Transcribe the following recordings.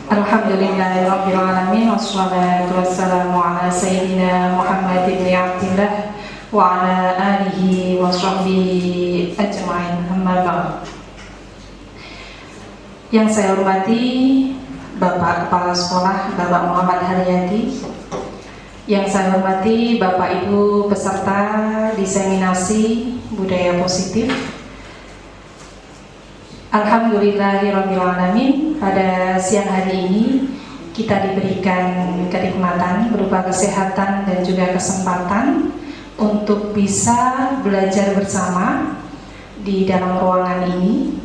Alhamdulillahirrabbilalamin. Wassalatu wassalamu ala sayyidina Muhammad ibn Abdillah wa ala alihi wa sahbihi ajma'in. Amma ba'd. Yang saya hormati Bapak Kepala Sekolah Bapak Muhammad Haryadi, yang saya hormati Bapak Ibu peserta diseminasi budaya positif. Alhamdulillahirrabbilalamin, pada siang hari ini kita diberikan kenikmatan berupa kesehatan dan juga kesempatan untuk bisa belajar bersama di dalam ruangan ini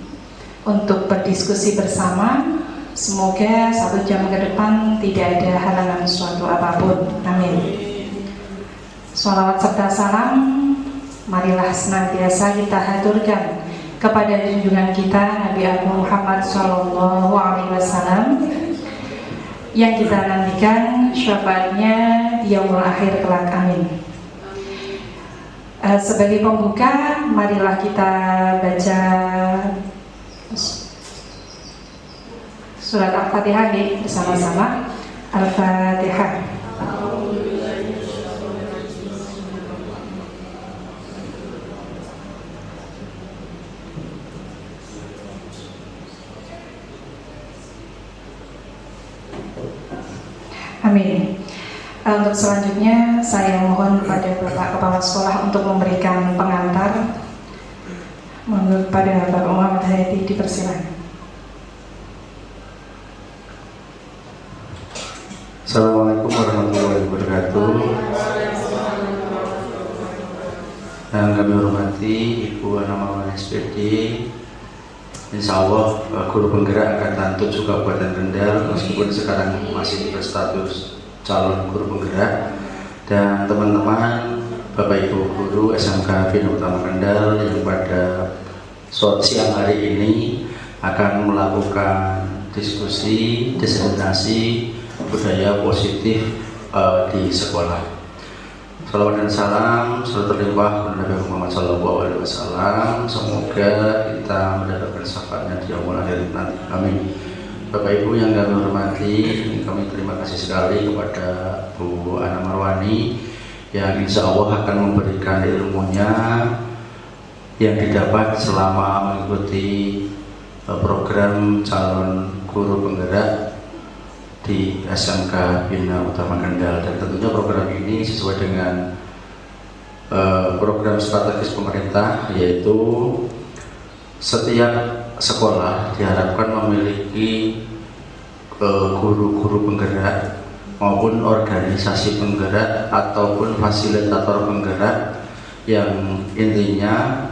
untuk berdiskusi bersama. Semoga 1 jam ke depan tidak ada halangan suatu apapun. Amin. Shalawat serta salam marilah senantiasa kita haturkan kepada junjungan kita Nabi Agung Muhammad SAW yang kita nantikan syafaatnya di yaumul akhir kelak. Amin. Sebagai pembuka, marilah kita baca surat Al-Fatihah bersama-sama. Al-Fatihah. Amin. Untuk selanjutnya saya mohon kepada Bapak Kepala Sekolah untuk memberikan pengantar. Mohon kepada Bapak Muhammad Haryadi, dipersilakan. Assalamualaikum warahmatullahi wabarakatuh. Yang kami hormati Ibu Anamawan SPD, Insya Allah guru penggerak angkatan 7 Kabupaten Kendal, meskipun sekarang masih berstatus calon guru penggerak, dan teman-teman Bapak Ibu guru SMK Bina Utama Kendal yang pada siang hari ini akan melakukan diskusi diseminasi budaya positif di sekolah. Salawat dan salam selalu terlimpah kepada Nabi Muhammad SAW. Semoga kita mendapatkan syafaatnya di yaumul akhir nanti. Amin. Bapak Ibu yang kami hormati, kami terima kasih sekali kepada Bu Ana Marwani yang insya Allah akan memberikan ilmunya yang didapat selama mengikuti program calon guru penggerak di SMK Bina Utama Kendal. Dan tentunya program ini sesuai dengan program strategis pemerintah, yaitu setiap sekolah diharapkan memiliki guru-guru penggerak maupun organisasi penggerak ataupun fasilitator penggerak yang intinya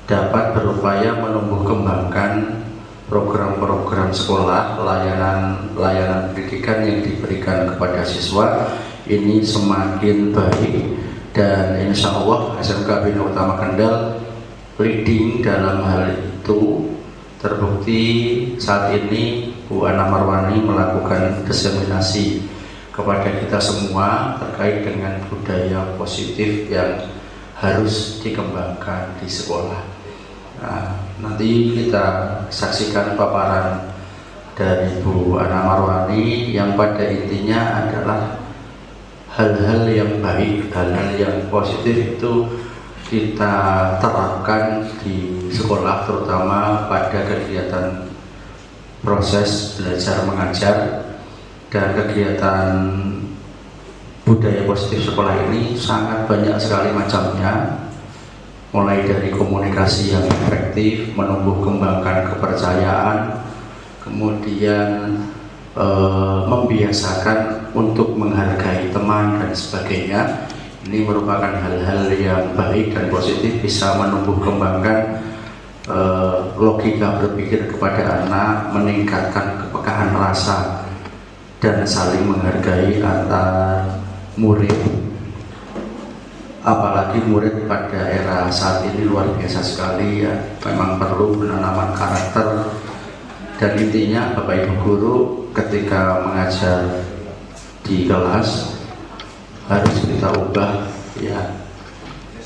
dapat berupaya menumbuh kembangkan program-program sekolah, layanan pendidikan yang diberikan kepada siswa ini semakin baik. Dan insya Allah SMK Bina Utama Kendal leading dalam hal itu. Terbukti saat ini Bu Ana Marwani melakukan diseminasi kepada kita semua terkait dengan budaya positif yang harus dikembangkan di sekolah. Nah, nanti kita saksikan paparan dari Bu Ana Marwani yang pada intinya adalah hal-hal yang baik, hal-hal yang positif itu kita terapkan di sekolah, terutama pada kegiatan proses belajar mengajar. Dan kegiatan budaya positif sekolah ini sangat banyak sekali macamnya, mulai dari komunikasi yang efektif, menumbuh kembangkan kepercayaan, kemudian membiasakan untuk menghargai teman dan sebagainya. Ini merupakan hal-hal yang baik dan positif, bisa menumbuh kembangkan logika berpikir kepada anak, meningkatkan kepekaan rasa dan saling menghargai antar murid. Apalagi murid pada era saat ini luar biasa sekali ya, memang perlu penanaman karakter. Dan intinya Bapak Ibu guru ketika mengajar di kelas harus kita ubah ya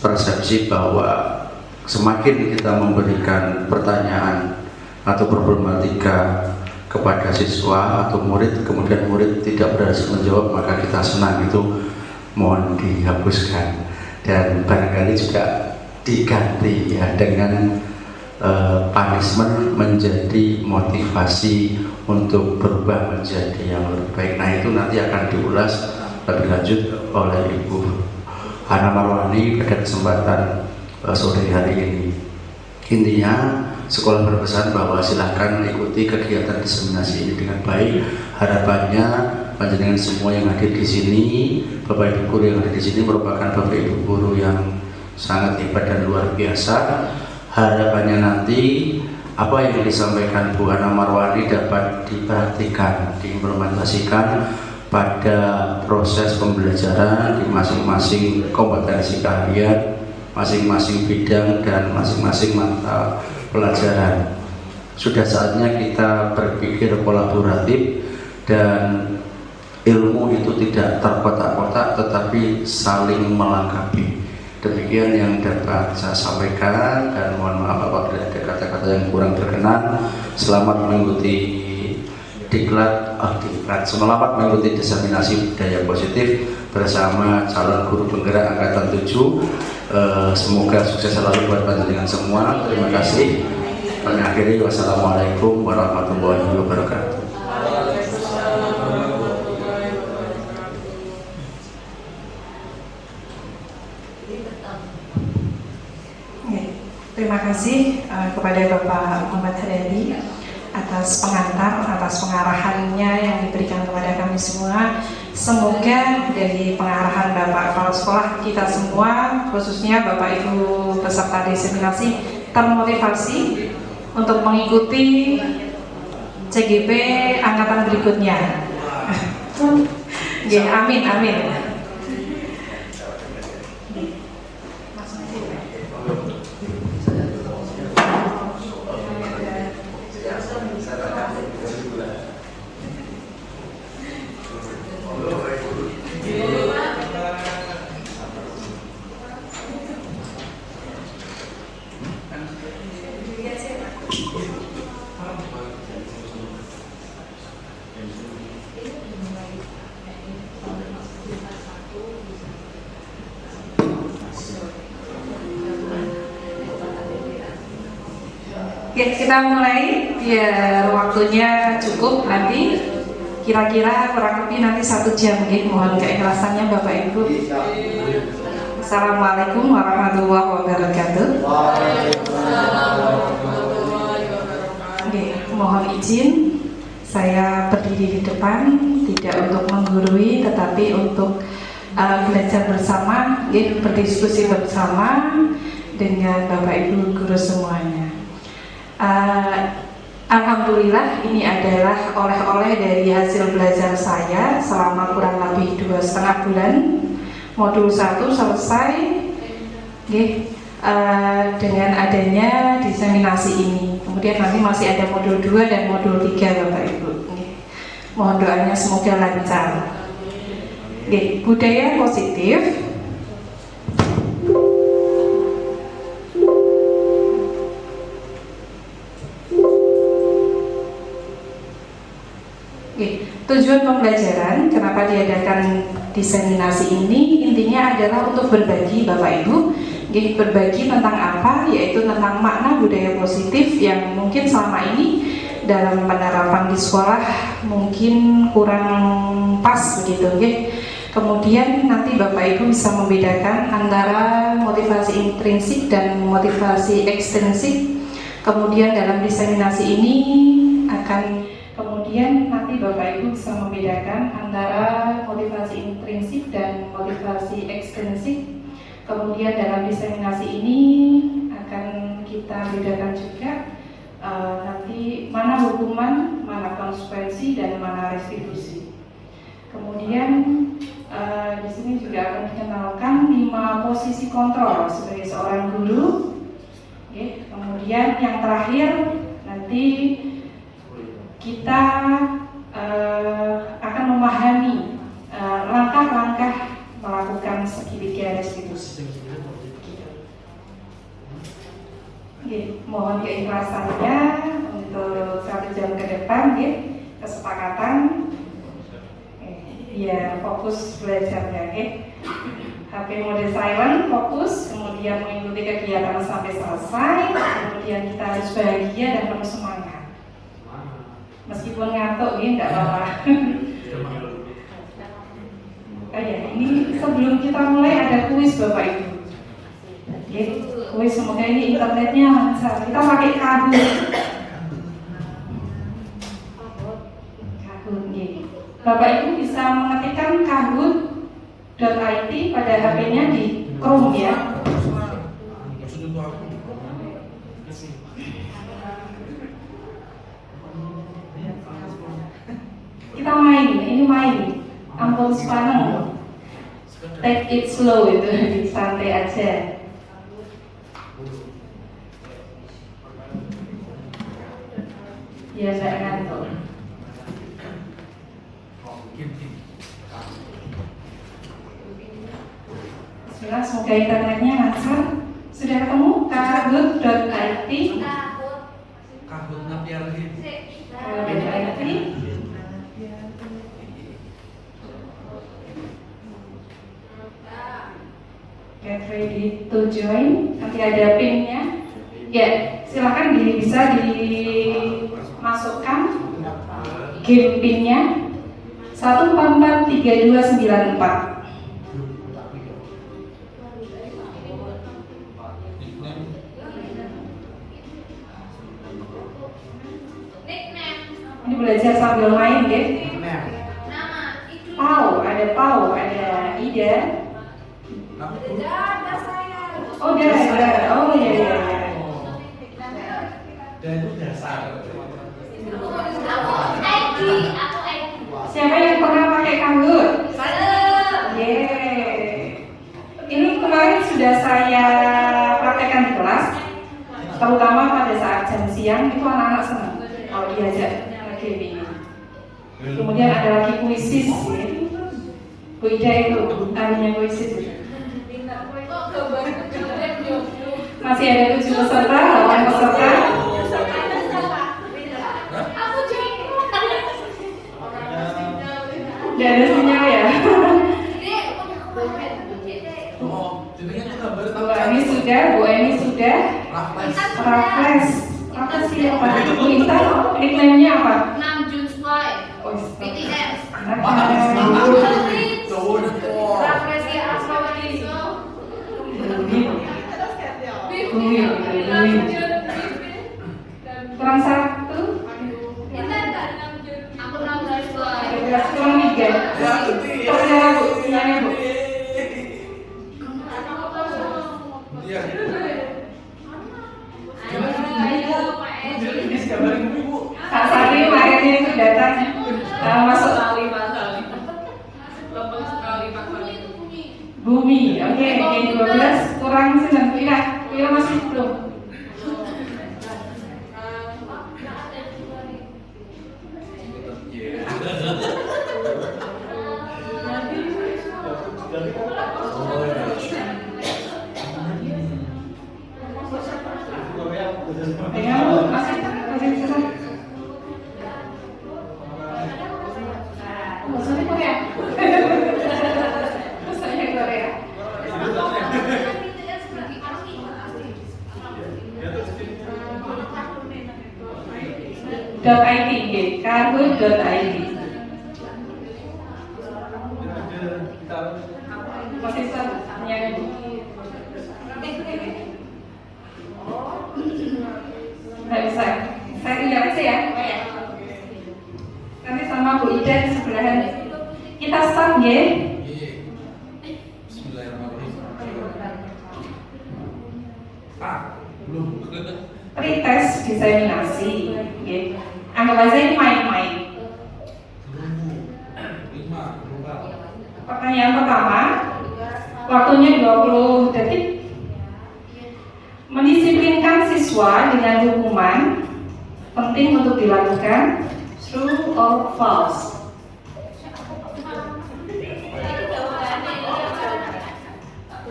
persepsi bahwa semakin kita memberikan pertanyaan atau problematika kepada siswa atau murid, kemudian murid tidak berhasil menjawab, maka kita senang, itu mohon dihapuskan. Dan barangkali juga diganti ya dengan punishment menjadi motivasi untuk berubah menjadi yang lebih baik. Nah, itu nanti akan diulas lebih lanjut oleh Ibu Hana Marwani pada kesempatan sore hari ini. Intinya sekolah berpesan bahwa silahkan ikuti kegiatan diseminasi ini dengan baik. Harapannya panjenengan semua yang hadir di sini, Bapak Ibu guru yang hadir di sini merupakan Bapak Ibu guru yang sangat hebat dan luar biasa. Harapannya nanti apa yang disampaikan Bu Hana Marwani dapat diperhatikan, diimplementasikan pada proses pembelajaran di masing-masing kompetensi keahlian, masing-masing bidang dan masing-masing mata pelajaran. Sudah saatnya kita berpikir kolaboratif dan ilmu itu tidak terkotak-kotak tetapi saling melengkapi. Demikian yang dapat saya sampaikan, dan mohon maaf apabila ada kata-kata yang kurang berkenan. Selamat mengikuti selamat mengikuti diseminasi budaya positif bersama calon guru penggerak angkatan 7. Semoga sukses selalu buat panjenengan semua. Terima kasih. Kami akhiri, wassalamualaikum warahmatullahi wabarakatuh. Terima kasih kepada Bapak Muhammad Haryadi atas pengantar, atas pengarahannya yang diberikan kepada kami semua. Semoga dari pengarahan Bapak kepala sekolah kita semua, khususnya Bapak Ibu peserta diseminasi, termotivasi untuk mengikuti CGP angkatan berikutnya. Ya, amin, amin. Oke, kita mulai biar waktunya cukup. Nanti kira-kira kurang lebih nanti 1 jam. Mohon keikhlasannya Bapak Ibu. Assalamualaikum warahmatullahi wabarakatuh. Oke, mohon izin saya berdiri di depan tidak untuk menggurui tetapi untuk belajar bersama, berdiskusi bersama dengan Bapak Ibu guru semuanya. Alhamdulillah ini adalah oleh-oleh dari hasil belajar saya selama kurang lebih 2,5 bulan. Modul 1 selesai dengan adanya diseminasi ini. Kemudian nanti masih ada modul 2 dan modul 3 Bapak Ibu. Mohon doanya semoga lancar. Budaya positif. Tujuan pembelajaran, kenapa diadakan diseminasi ini, intinya adalah untuk berbagi Bapak Ibu. Berbagi tentang apa? Yaitu tentang makna budaya positif yang mungkin selama ini dalam penerapan di sekolah mungkin kurang pas begitu. Kemudian nanti Bapak Ibu bisa membedakan antara motivasi intrinsik dan motivasi ekstrinsik. Kemudian dalam diseminasi ini Kemudian nanti Bapak Ibu bisa membedakan antara motivasi intrinsik dan motivasi ekstrinsik. Kemudian dalam diseminasi ini akan kita bedakan juga nanti mana hukuman, mana konsekuensi, dan mana restitusi. Kemudian di sini juga akan dikenalkan 5 posisi kontrol sebagai seorang guru. Kemudian yang terakhir nanti kita akan memahami langkah-langkah melakukan segitiga restitusi. Mohon keikhlasannya untuk 1 jam ke depan ya, kesepakatan. Biar fokus belajarnya, oke? HP mode silent, fokus, kemudian mengikuti kegiatan sampai selesai, kemudian kita harus bahagia dan penuh semangat. Meskipun ngantuk, ya nggak apa-apa. Oh ya, ini sebelum kita mulai ada kuis Bapak Ibu. Ya, kuis semoga ini internetnya lancar. Kita pakai Kahoot. Kahoot, ya. Bapak Ibu bisa mengetikkan kahoot.it pada HP-nya di Chrome ya. Kita main, ini main. Ampun sepaneng. Take it slow itu, santai aja. Ya nggak ngantuk. Bismillah, semoga internetnya lancar. Sudah ketemu kahoot.it. Kahoot.it. Get ready to join. Nanti ada pin-nya. Ya, silakan bisa dimasukkan game pin-nya 1443294. Ini belajar sambil main ya. Pau, ada Ida. Oh, ada. Oh iya. Dan itu dasar. Siapa yang pernah pakai Kahoot? Ini kemarin sudah saya praktekkan di kelas, terutama pada saat jam siang itu anak-anak senang kalau diajak game ini. Kemudian ada lagi kuisis, ya. Bu Ida itu tanya kuisis. Masih ada 7 peserta, 8 peserta. Tidak ada sinyal ya. Bu Eni sudah. Raffles siapa? Bu Intan, nickname-nya apa? BTS. Kurang 1. Kurang 3. Terus Bu, sinyalnya Bu. Kak Sari akhirnya itu datang masuk Bumi. Oke, yang 12 kurang 9. Ira masih belum. .id, kahoot.id. Masih tanya Bu. Nggak bisa. Saya tinggal aja ya. Nanti sama Bu Ida di sebelahan. Kita start ya. Pretest diseminasi. Anggap aja ini main-main. Pertanyaan pertama, waktunya 20 detik. Mendisiplinkan siswa dengan hukuman penting untuk dilakukan. True or false?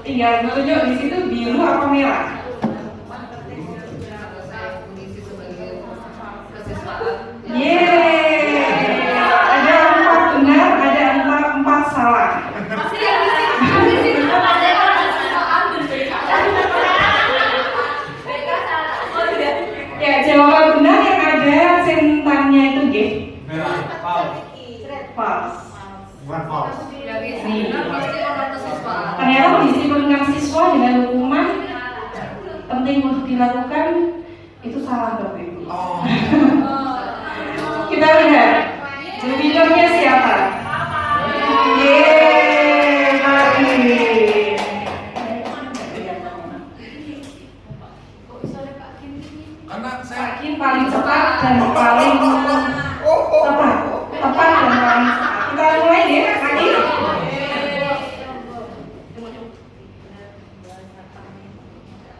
Tinggal menunjuk di situ biru apa merah. Yeay. False. Bukan false. Ternyata mendisiplinkan siswa dengan hukuman penting untuk dilakukan itu salah Bapak Ibu. Kita lihat winnernya siapa? Yeay, baik. Pak Kim paling cepat dan paling tepat dan paling cepat. Kita mulai deh, Pak Kim.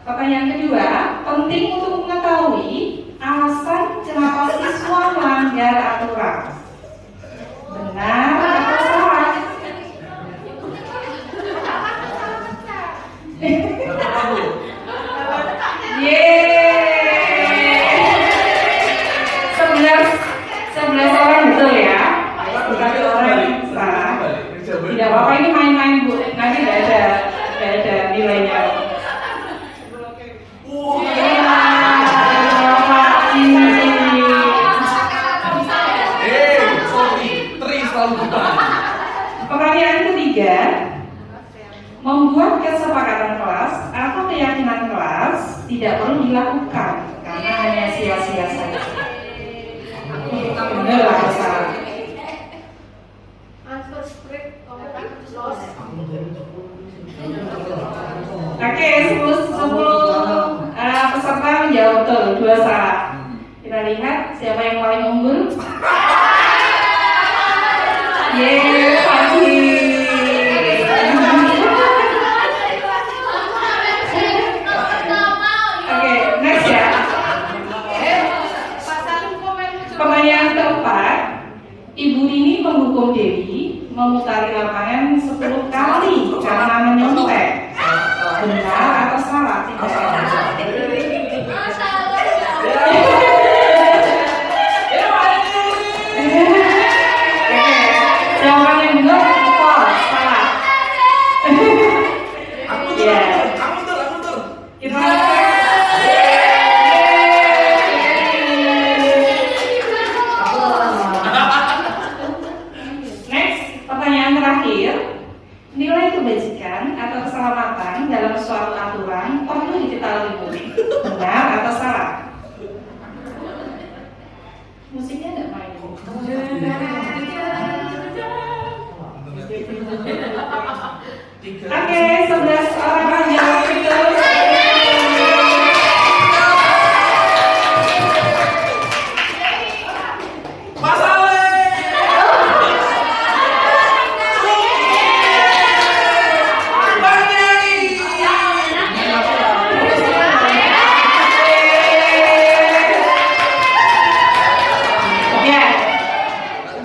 Pertanyaan kedua, penting untuk mengetahui alasan kenapa siswa melanggar aturan. Benar atau salah? Yeay, 11 orang betul ya. Bukan orang yang salah. Tidak apa-apa, ini main-main Bu. Nanti tidak ada nilainya. Pertanyaan ketiga, membuat kesepakatan kelas atau keyakinan kelas tidak perlu dilakukan karena hanya sia-sia saja. Benar atau salah? Oke, 10 peserta menjawab betul, 2 salah. Kita lihat siapa yang paling unggul. Yeay, pagi. Oke, next ya. Pertanyaan keempat, Ibu Rini menghukum Dewi memutari lapangan 10 kali karena menyontek. Benar atau salah? Jawaban yang benar false, salah. Ya. Kita next, pertanyaan terakhir. Nilai kebajikan atau keselamatan dalam suatu aturan perlu diketahui murid. Benar atau salah? Musiknya nggak main. Oke, 11 orang menjawab betul.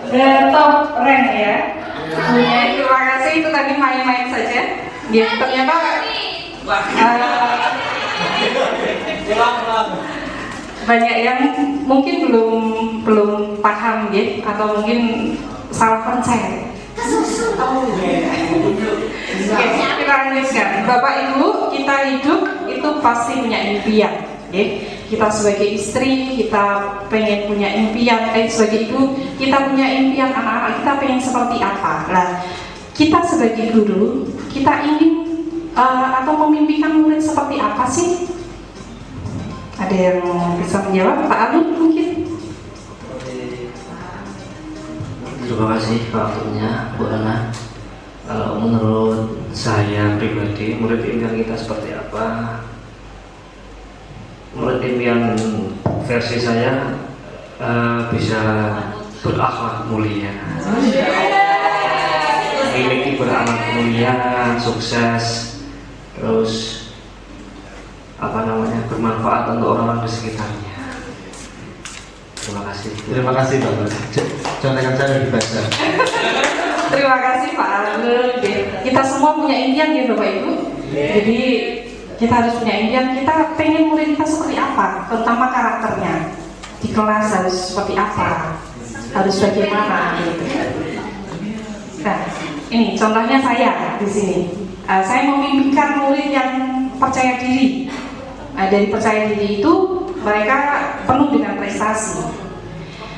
The top rank ya. Terima kasih, itu tadi main-main saja. Ya, ternyata banyak yang mungkin belum paham ya, atau mungkin salah percaya. Oke, kita lanjutkan. Bapak Ibu, kita hidup itu pasti punya impian. Kita sebagai istri, kita pengen punya impian. Sebagai ibu, kita punya impian anak-anak kita pengen seperti apa. Nah, kita sebagai guru, kita ingin atau memimpikan murid seperti apa sih? Ada yang bisa menjawab? Pak Alun mungkin? Terima kasih waktunya, Bu Ana. Kalau menurut saya pribadi, murid impian kita seperti apa? Murid impian versi saya bisa berakhlak mulia, memiliki beranak mulia, sukses, terus bermanfaat untuk orang-orang di sekitarnya. Terima kasih. Terima kasih Bapak. Contohkan saya dibaca. Terima kasih Pak Alun. Kita semua punya impian ya Bapak Ibu. Jadi kita harus punya impian. Kita pengen murid kita seperti apa, terutama karakternya. Di kelas harus seperti apa, harus bagaimana gitu. Nah, ini contohnya saya di sini. Saya memimpikan murid yang percaya diri. Dari percaya diri itu mereka penuh dengan prestasi.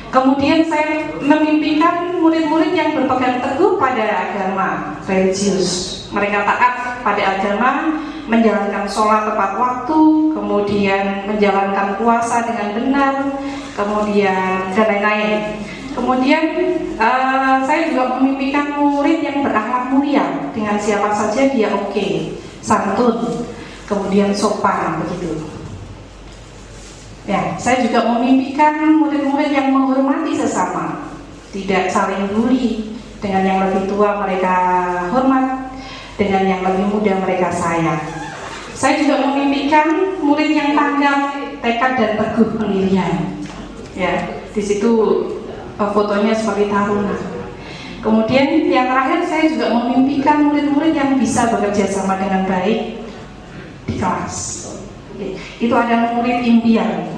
Kemudian saya memimpikan murid-murid yang berpegang teguh pada agama religius. Mereka taat pada agama, menjalankan sholat tepat waktu, kemudian menjalankan puasa dengan benar, kemudian dan lain-lain. Kemudian saya juga memimpikan murid yang berakhlak mulia, dengan siapa saja dia oke, santun, kemudian sopan begitu. Ya, saya juga memimpikan murid-murid yang menghormati sesama, tidak saling bully. Dengan yang lebih tua mereka hormat, dengan yang lebih muda mereka sayang. Saya juga memimpikan murid yang tanggap, tekad dan teguh pendirian. Ya, di situ fotonya seperti taruna. Kemudian yang terakhir saya juga memimpikan murid-murid yang bisa bekerja sama dengan baik di kelas. Itu adalah murid impian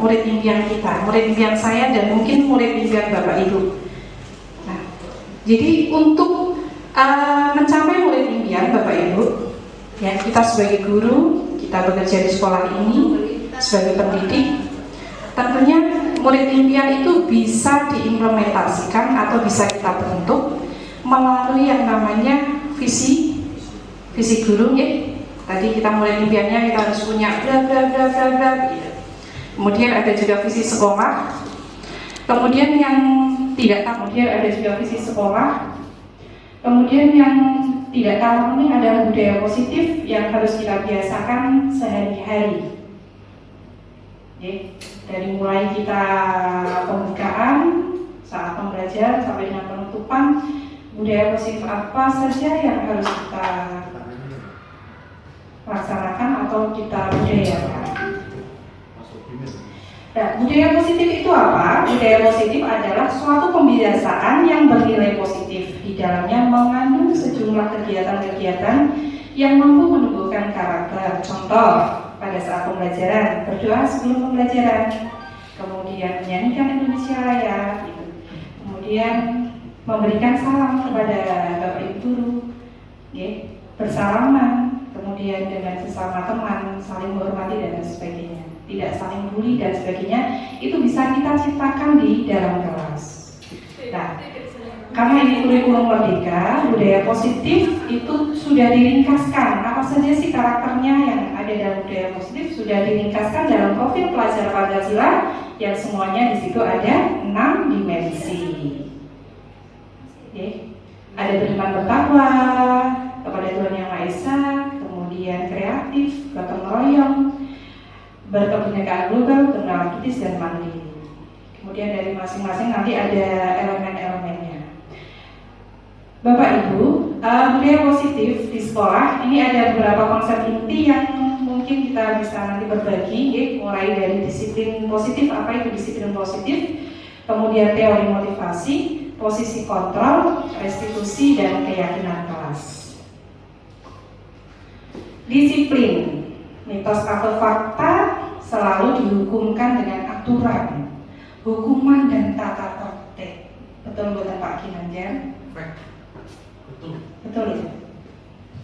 kita, murid impian saya dan mungkin murid impian Bapak Ibu. Nah, jadi untuk mencapai murid impian Bapak Ibu, ya kita sebagai guru, kita bekerja di sekolah ini sebagai pendidik, tentunya murid impian itu bisa diimplementasikan atau bisa kita bentuk melalui yang namanya visi guru, ya. Tadi kita mulai impiannya kita harus punya bla bla bla bla bla. Kemudian ada juga visi sekolah. Kemudian yang tidak tahu, kemudian ada juga visi sekolah. Kemudian yang tidak kalah penting adalah budaya positif yang harus kita biasakan sehari-hari. Dari mulai kita pembukaan, saat pembelajaran sampai dengan penutupan, budaya positif apa saja yang harus kita laksanakan atau kita budayakan. Nah, budaya positif itu apa? Budaya positif adalah suatu pembiasaan yang bernilai positif. Di dalamnya mengandung sejumlah kegiatan-kegiatan yang mampu menumbuhkan karakter. Contoh, pada saat pembelajaran, berdoa sebelum pembelajaran, kemudian menyanyikan Indonesia Raya, gitu. Kemudian memberikan salam kepada Bapak Ibu guru, bersalaman, kemudian dengan sesama teman, saling menghormati dan sebagainya, tidak saling bully dan sebagainya, itu bisa kita ciptakan di dalam kelas. Nah, karena ini kurikulum merdeka, budaya positif itu sudah diringkaskan. Apa saja sih karakternya yang ada dalam budaya positif sudah diringkaskan dalam profil pelajar Pancasila yang semuanya di situ ada 6 dimensi. Ada beriman bertakwa kepada Tuhan Yang Maha Esa, kemudian kreatif, gotong royong, berkebinekaan global, bernalar kritis dan mandiri. Kemudian dari masing-masing nanti ada elemen-elemennya. Bapak Ibu, budaya positif di sekolah ini ada beberapa konsep inti yang mungkin kita bisa nanti berbagi, mulai dari disiplin positif, apa itu disiplin positif, kemudian teori motivasi, posisi kontrol, restitusi, dan keyakinan kelas. Disiplin, mitos atau fakta selalu dihukumkan dengan aturan, hukuman dan tata tertib. Betul bukan Pak Ginanjar? Betul. Betul ya?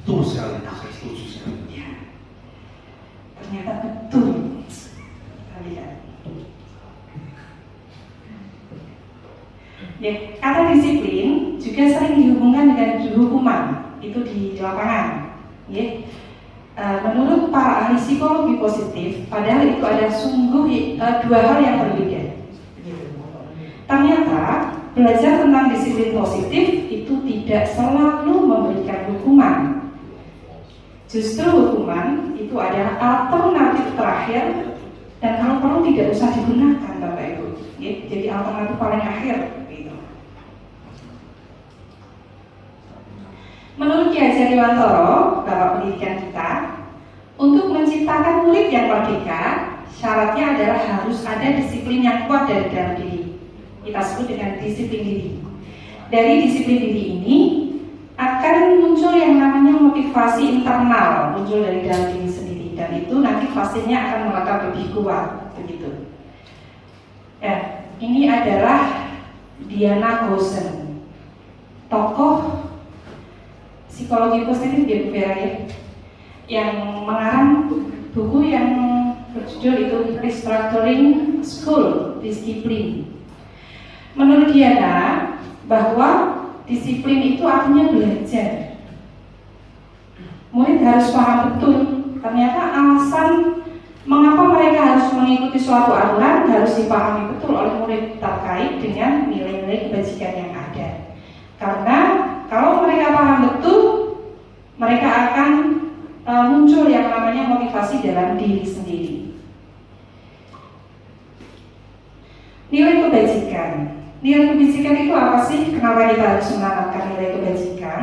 Betul sekali, saya setuju sekali. Ya. Ternyata betul. Kalian. Ya, kata disiplin juga sering dihubungkan dengan hukuman. Itu di lapangan. Ya. Menurut para ahli psikologi positif, padahal itu ada sungguh dua hal yang berbeda. Ternyata belajar tentang disiplin positif itu tidak selalu memberikan hukuman. Justru hukuman itu adalah alternatif terakhir dan kalau perlu tidak usah digunakan, Bapak Ibu. Jadi alternatif paling akhir. Menurut Ki Hajar Dewantoro, Bapak Pendidikan kita, untuk menciptakan murid yang merdeka, syaratnya adalah harus ada disiplin yang kuat dari dalam diri. Kita sebut dengan disiplin diri. Dari disiplin diri ini akan muncul yang namanya motivasi internal, muncul dari dalam diri sendiri, dan itu nanti pastinya akan melekat lebih kuat, begitu. Ini adalah Diana Gosen, tokoh psikologi positif di Vera, yang mengarang buku yang berjudul itu Restructuring School Discipline. Menurut Diana, bahwa disiplin itu artinya belajar. Murid harus paham betul, ternyata alasan mengapa mereka harus mengikuti suatu aturan harus dipahami betul oleh murid terkait dengan nilai-nilai kebajikan yang ada. Karena kalau mereka paham betul, mereka akan muncul yang namanya motivasi dalam diri sendiri. Nilai kebajikan. Nilai kebajikan itu apa sih? Kenapa kita harus menanamkan nilai kebajikan?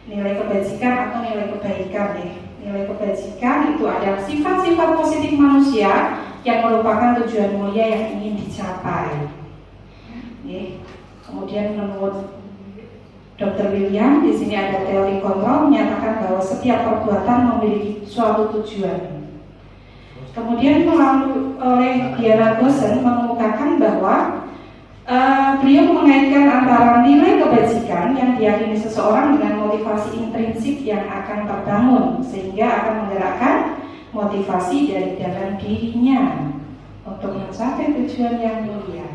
Nilai kebajikan atau nilai kebaikan ya. Nilai kebajikan itu adalah sifat-sifat positif manusia yang merupakan tujuan mulia yang ingin dicapai. Kemudian menurut Dr. William, di sini ada teori kontrol menyatakan bahwa setiap perbuatan memiliki suatu tujuan. Kemudian melalui oleh Diana Gosen mengemukakan bahwa beliau mengaitkan antara nilai kebajikan yang diyakini seseorang dengan motivasi intrinsik yang akan terbangun sehingga akan menggerakkan motivasi dari dalam dirinya untuk mencapai tujuan yang mulia.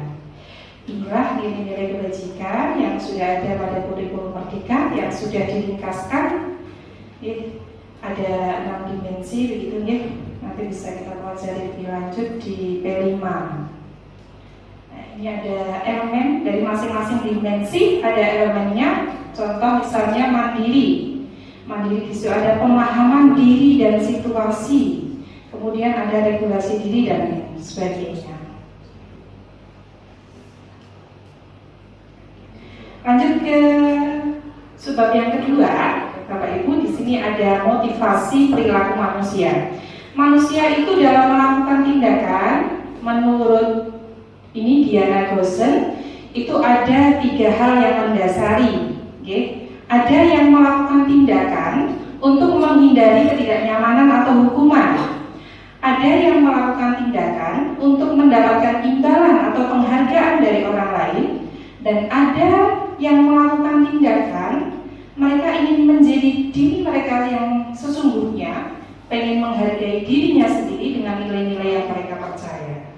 Inilah nilai-nilai kebajikan yang sudah ada pada kurikulum Merdeka yang sudah diringkaskan. Ada 6 dimensi begitu ya. Nanti bisa kita pelajari lebih lanjut di P5. Ini ada elemen dari masing-masing dimensi, ada elemennya. Contoh misalnya mandiri. Mandiri di situ ada pemahaman diri dan situasi. Kemudian ada regulasi diri dan sebagainya. Lanjut ke subbab yang kedua, Bapak Ibu, di sini ada motivasi perilaku manusia. Manusia itu dalam melakukan tindakan, menurut ini Diana Gosen, itu ada 3 hal yang mendasari. Ada yang melakukan tindakan untuk menghindari ketidaknyamanan atau hukuman. Ada yang melakukan tindakan untuk mendapatkan imbalan atau penghargaan dari orang lain. Dan ada yang melakukan tindakan, mereka ingin menjadi diri mereka yang sesungguhnya, pengen menghargai dirinya sendiri dengan nilai-nilai yang mereka percaya.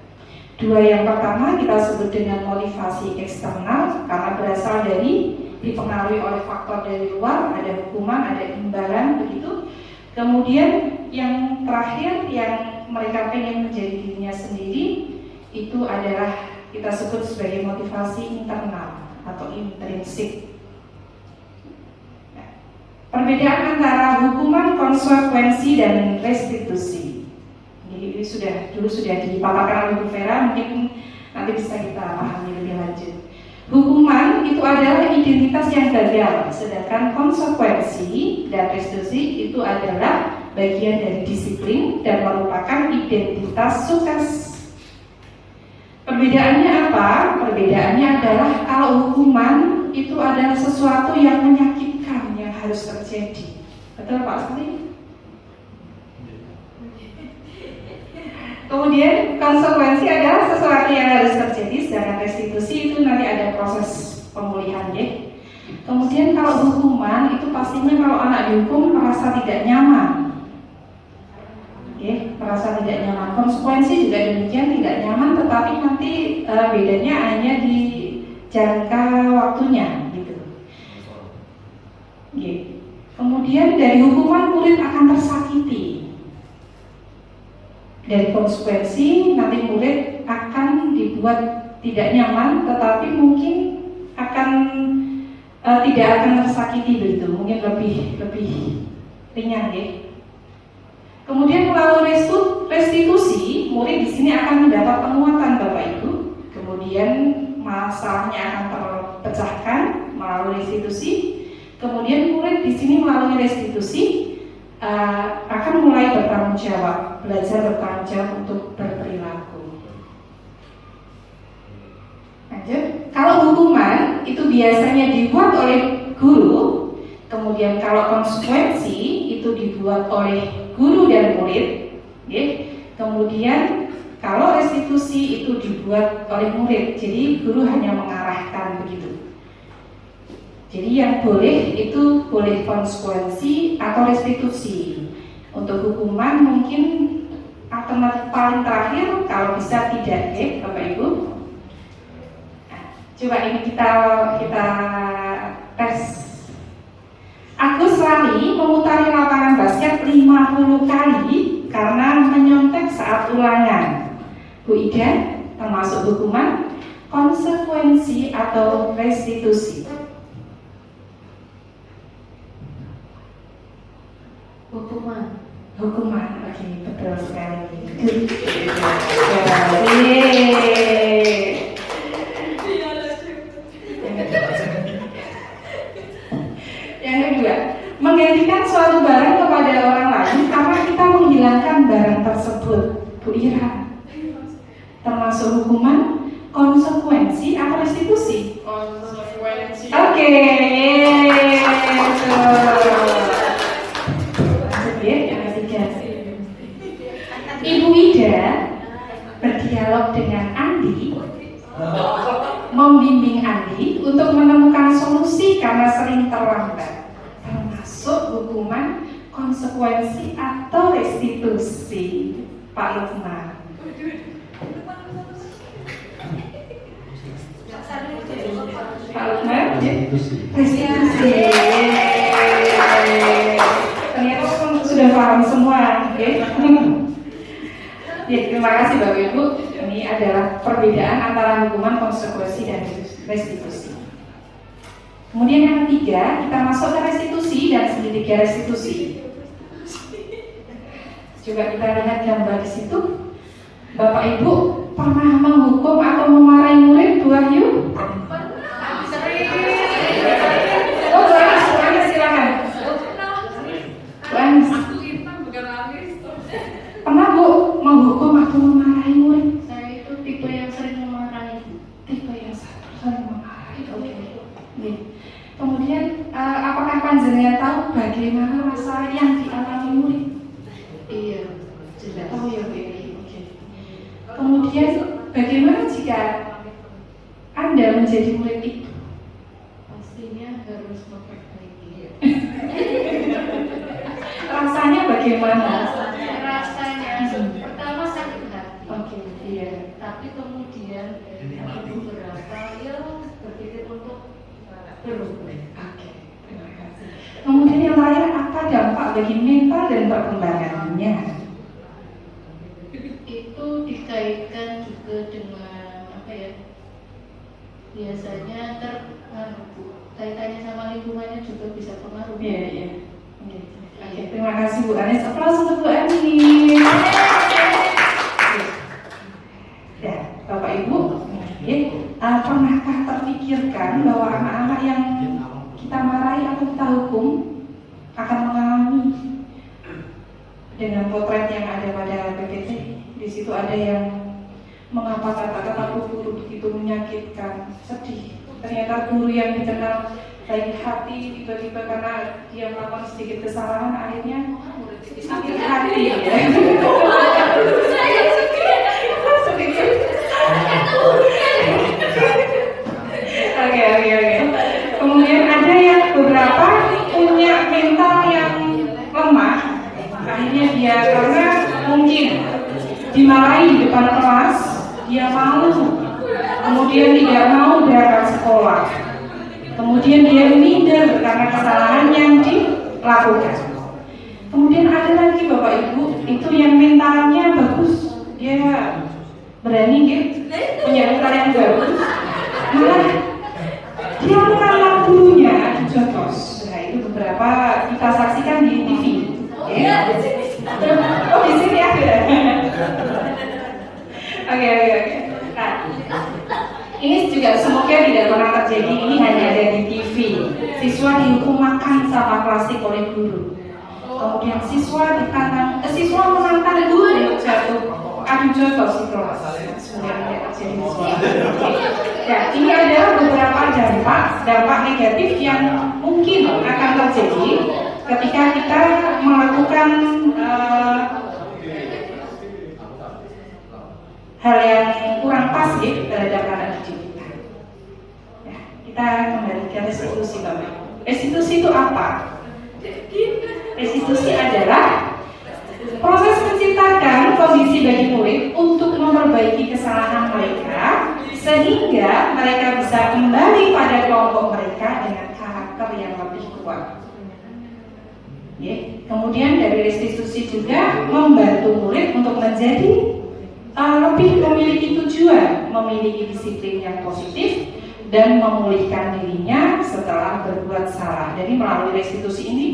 2 yang pertama kita sebut dengan motivasi eksternal karena berasal dari dipengaruhi oleh faktor dari luar, ada hukuman, ada imbalan begitu. Kemudian yang terakhir yang mereka pengen menjadi dirinya sendiri itu adalah kita sebut sebagai motivasi internal atau intrinsik. Perbedaan antara hukuman, konsekuensi, dan restitusi. Ini sudah dipaparkan oleh Bu Vera, mungkin nanti bisa kita pahami lebih lanjut. Hukuman itu adalah identitas yang gagal, sedangkan konsekuensi dan restitusi itu adalah bagian dari disiplin dan merupakan identitas sukses. Perbedaannya apa? Perbedaannya adalah kalau hukuman itu adalah sesuatu yang menyakitkan yang harus terjadi. Betul Pak Sri? Kemudian konsekuensi adalah sesuatu yang harus terjadi, sedangkan restitusi itu nanti ada proses pemulihan ya. Kemudian kalau hukuman itu pastinya kalau anak dihukum merasa tidak nyaman. Merasa tidak nyaman. Konsekuensi juga demikian, tidak nyaman, tetapi nanti bedanya hanya di jangka waktunya gitu. Kemudian dari hukuman murid akan tersakiti. Dari konsekuensi nanti murid akan dibuat tidak nyaman, tetapi mungkin akan tidak akan tersakiti begitu, mungkin lebih ringan ya. Kemudian melalui restitusi, murid di sini akan mendapat penguatan Bapak Ibu. Kemudian masalahnya akan terpecahkan melalui restitusi. Kemudian murid di sini melalui restitusi akan mulai bertanggung jawab, belajar bertanggung jawab untuk berperilaku. Lanjut. Kalau hukuman itu biasanya dibuat oleh guru, kemudian kalau konsekuensi itu dibuat oleh guru dan murid, kemudian kalau restitusi itu dibuat oleh murid, jadi guru hanya mengarahkan begitu. Jadi yang boleh itu boleh konsekuensi atau restitusi. Untuk hukuman mungkin alternatif paling terakhir kalau bisa tidak, Bapak Ibu. Nah, Coba ini kita tes. Agus Lali memutari lapangan basket 50 kali karena menyontek saat ulangan. Bu Ida, termasuk hukuman, konsekuensi atau restitusi? Hukuman. Hukuman, oke, betul sekali. Yang kedua, menggantikan suatu barang kepada orang lain karena kita menghilangkan barang tersebut. Bu Ira, termasuk hukuman, konsekuensi atau restitusi? Konsekuensi. Oke, yang ketiga, Ibu Ida berdialog dengan Andi, membimbing Andi untuk menemukan solusi karena sering terlambat, termasuk hukuman, konsekuensi atau restitusi. Pak Lukman. Pak Lukman, restitusi. Ternyata sudah paham semua, oke? Ya, terima kasih Bapak Ibu. Ini adalah perbedaan antara hukuman, konsekuensi, dan restitusi. Kemudian yang ketiga, kita masuk ke restitusi dan segitiga restitusi. Coba kita lihat gambar di situ. Bapak Ibu pernah menghukum atau memarahi murid, Bu Wahyu? Oh, Bu Anis, silakan. Bu Anis. Pernah Bu menghukum atau memarahi murid? Saya itu tipe yang sering memarahi. Tipe yang sering memarahi. Oke. Kemudian apakah panjenengan tahu bagaimana rasa yang dialami murid? Iya, jelas. Oh ya, oke. Kemudian bagaimana jika Anda menjadi murid itu? Pastinya harus memperbaiki. Rasanya bagaimana? Rasanya pertama sakit hati. Oke, iya. Tapi kemudian ada beberapa yang berpikir untuk berubah. Oke, terima kasih. Kemudian yang terakhir, apa dampak bagi mental dan perkembangannya? Itu dikaitkan juga dengan apa ya? Biasanya terpengaruh. Kaitannya sama lingkungannya juga bisa pengaruh. Iya, iya. Oke, terima kasih Bu Anis. Aplaus untuk Bu Anis. Ya, Bapak Ibu, pernahkah terpikirkan bahwa anak-anak yang kita marahi atau kita hukum akan mengalami dengan potret yang ada pada PPT? Di situ ada yang mengapa kata-kata guru begitu menyakitkan, sedih. Ternyata guru yang dikenal baik hati tiba-tiba karena dia melakukan sedikit kesalahan akhirnya sakit hati ya. Oke. Kemudian ada yang beberapa punya mental yang lemah. Akhirnya dia karena mungkin dimarahi di depan kelas, dia malu, kemudian tidak mau berangkat sekolah. Kemudian dia minder karena kesalahan yang dilakukan. Kemudian ada lagi Bapak Ibu, itu yang mentalnya bagus, dia berani gitu, punya mental yang bagus, malah dia menolak gurunya dijotos. Nah itu beberapa kita saksikan di TV. Ya. Oh di sini ada. Oke. Nah, ini juga semoga tidak pernah terjadi. Ini hanya ada di TV. Siswa dihukum makan sama plastik oleh guru. Kemudian siswa menantang guru jatuh adu jotos di kelas. Semoga tidak terjadi di sekolah. Ya, ini adalah beberapa dampak negatif yang mungkin akan terjadi ketika kita melakukan hal yang kurang pasif terhadap anak didik kita. Ya, kita kembali ke restitusi Bapak. Restitusi itu apa? Restitusi adalah proses menciptakan kondisi bagi murid untuk memperbaiki kesalahan mereka sehingga mereka bisa kembali pada kelompok mereka dengan karakter yang lebih kuat. Kemudian dari restitusi juga membantu murid untuk menjadi lebih memiliki tujuan, memiliki disiplin yang positif dan memulihkan dirinya setelah berbuat salah. Jadi melalui restitusi ini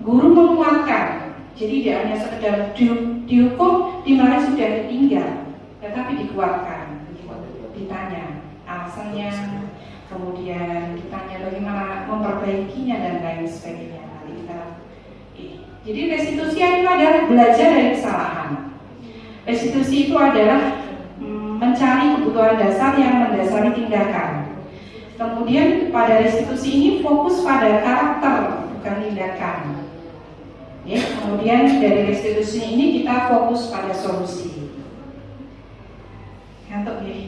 guru menguatkan. Jadi tidak hanya sekedar dihukum, dimarahi sudah ditinggal, tetapi dikuatkan, ditanya alasannya, kemudian ditanya bagaimana memperbaikinya dan lain sebagainya. Jadi restitusi itu adalah belajar dari kesalahan. Restitusi itu adalah mencari kebutuhan dasar yang mendasari tindakan. Kemudian pada restitusi ini fokus pada karakter, bukan tindakan. Kemudian dari restitusi ini kita fokus pada solusi. Ngantuk ya?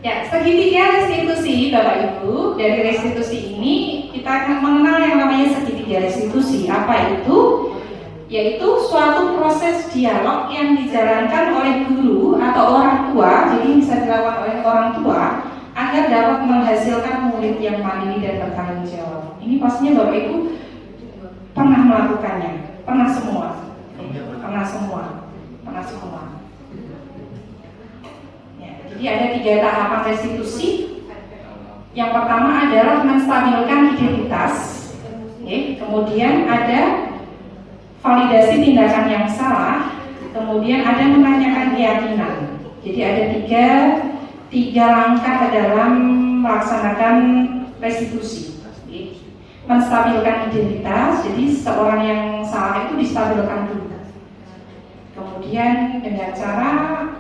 Ya, segitiga restitusi Bapak Ibu. Dari restitusi ini kita akan mengenal yang namanya segitiga restitusi. Apa itu? Yaitu suatu proses dialog yang dijalankan oleh guru atau orang tua. Jadi bisa dilakukan oleh orang tua agar dapat menghasilkan murid yang mandiri dan bertanggung jawab. Ini pastinya Bapak Ibu pernah melakukannya, pernah semua. Ya, jadi ada 3 tahapan restitusi. Yang pertama adalah menstabilkan identitas. Kemudian ada validasi tindakan yang salah. Kemudian ada menanyakan keyakinan. Jadi ada tiga langkah dalam melaksanakan restitusi. Menstabilkan identitas, jadi seorang yang salah itu distabilkan dulu. Kemudian dengan cara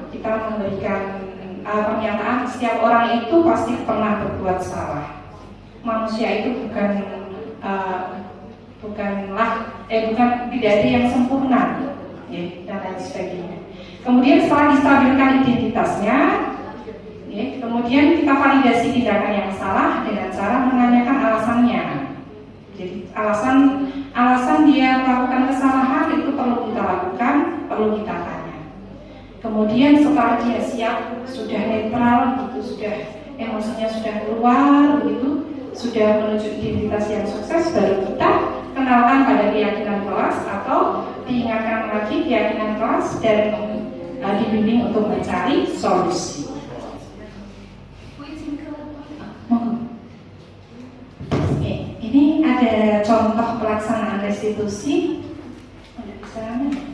kita memberikan pernyataan setiap orang itu pasti pernah berbuat salah. Manusia itu tidak ada yang sempurna, dan lain sebagainya. Kemudian setelah distabilkan identitasnya, kemudian kita validasi tindakan yang salah dengan cara menanyakan alasannya. Jadi alasan dia melakukan kesalahan itu perlu kita lakukan, perlu kita tanya. Kemudian setelah dia siap, sudah netral, sudah emosinya sudah keluar, sudah menuju identitas yang sukses, baru kita kenalkan pada keyakinan kelas atau diingatkan lagi keyakinan kelas dan dibimbing untuk mencari solusi. Ini ada contoh pelaksanaan restitusi. Ada pesanannya?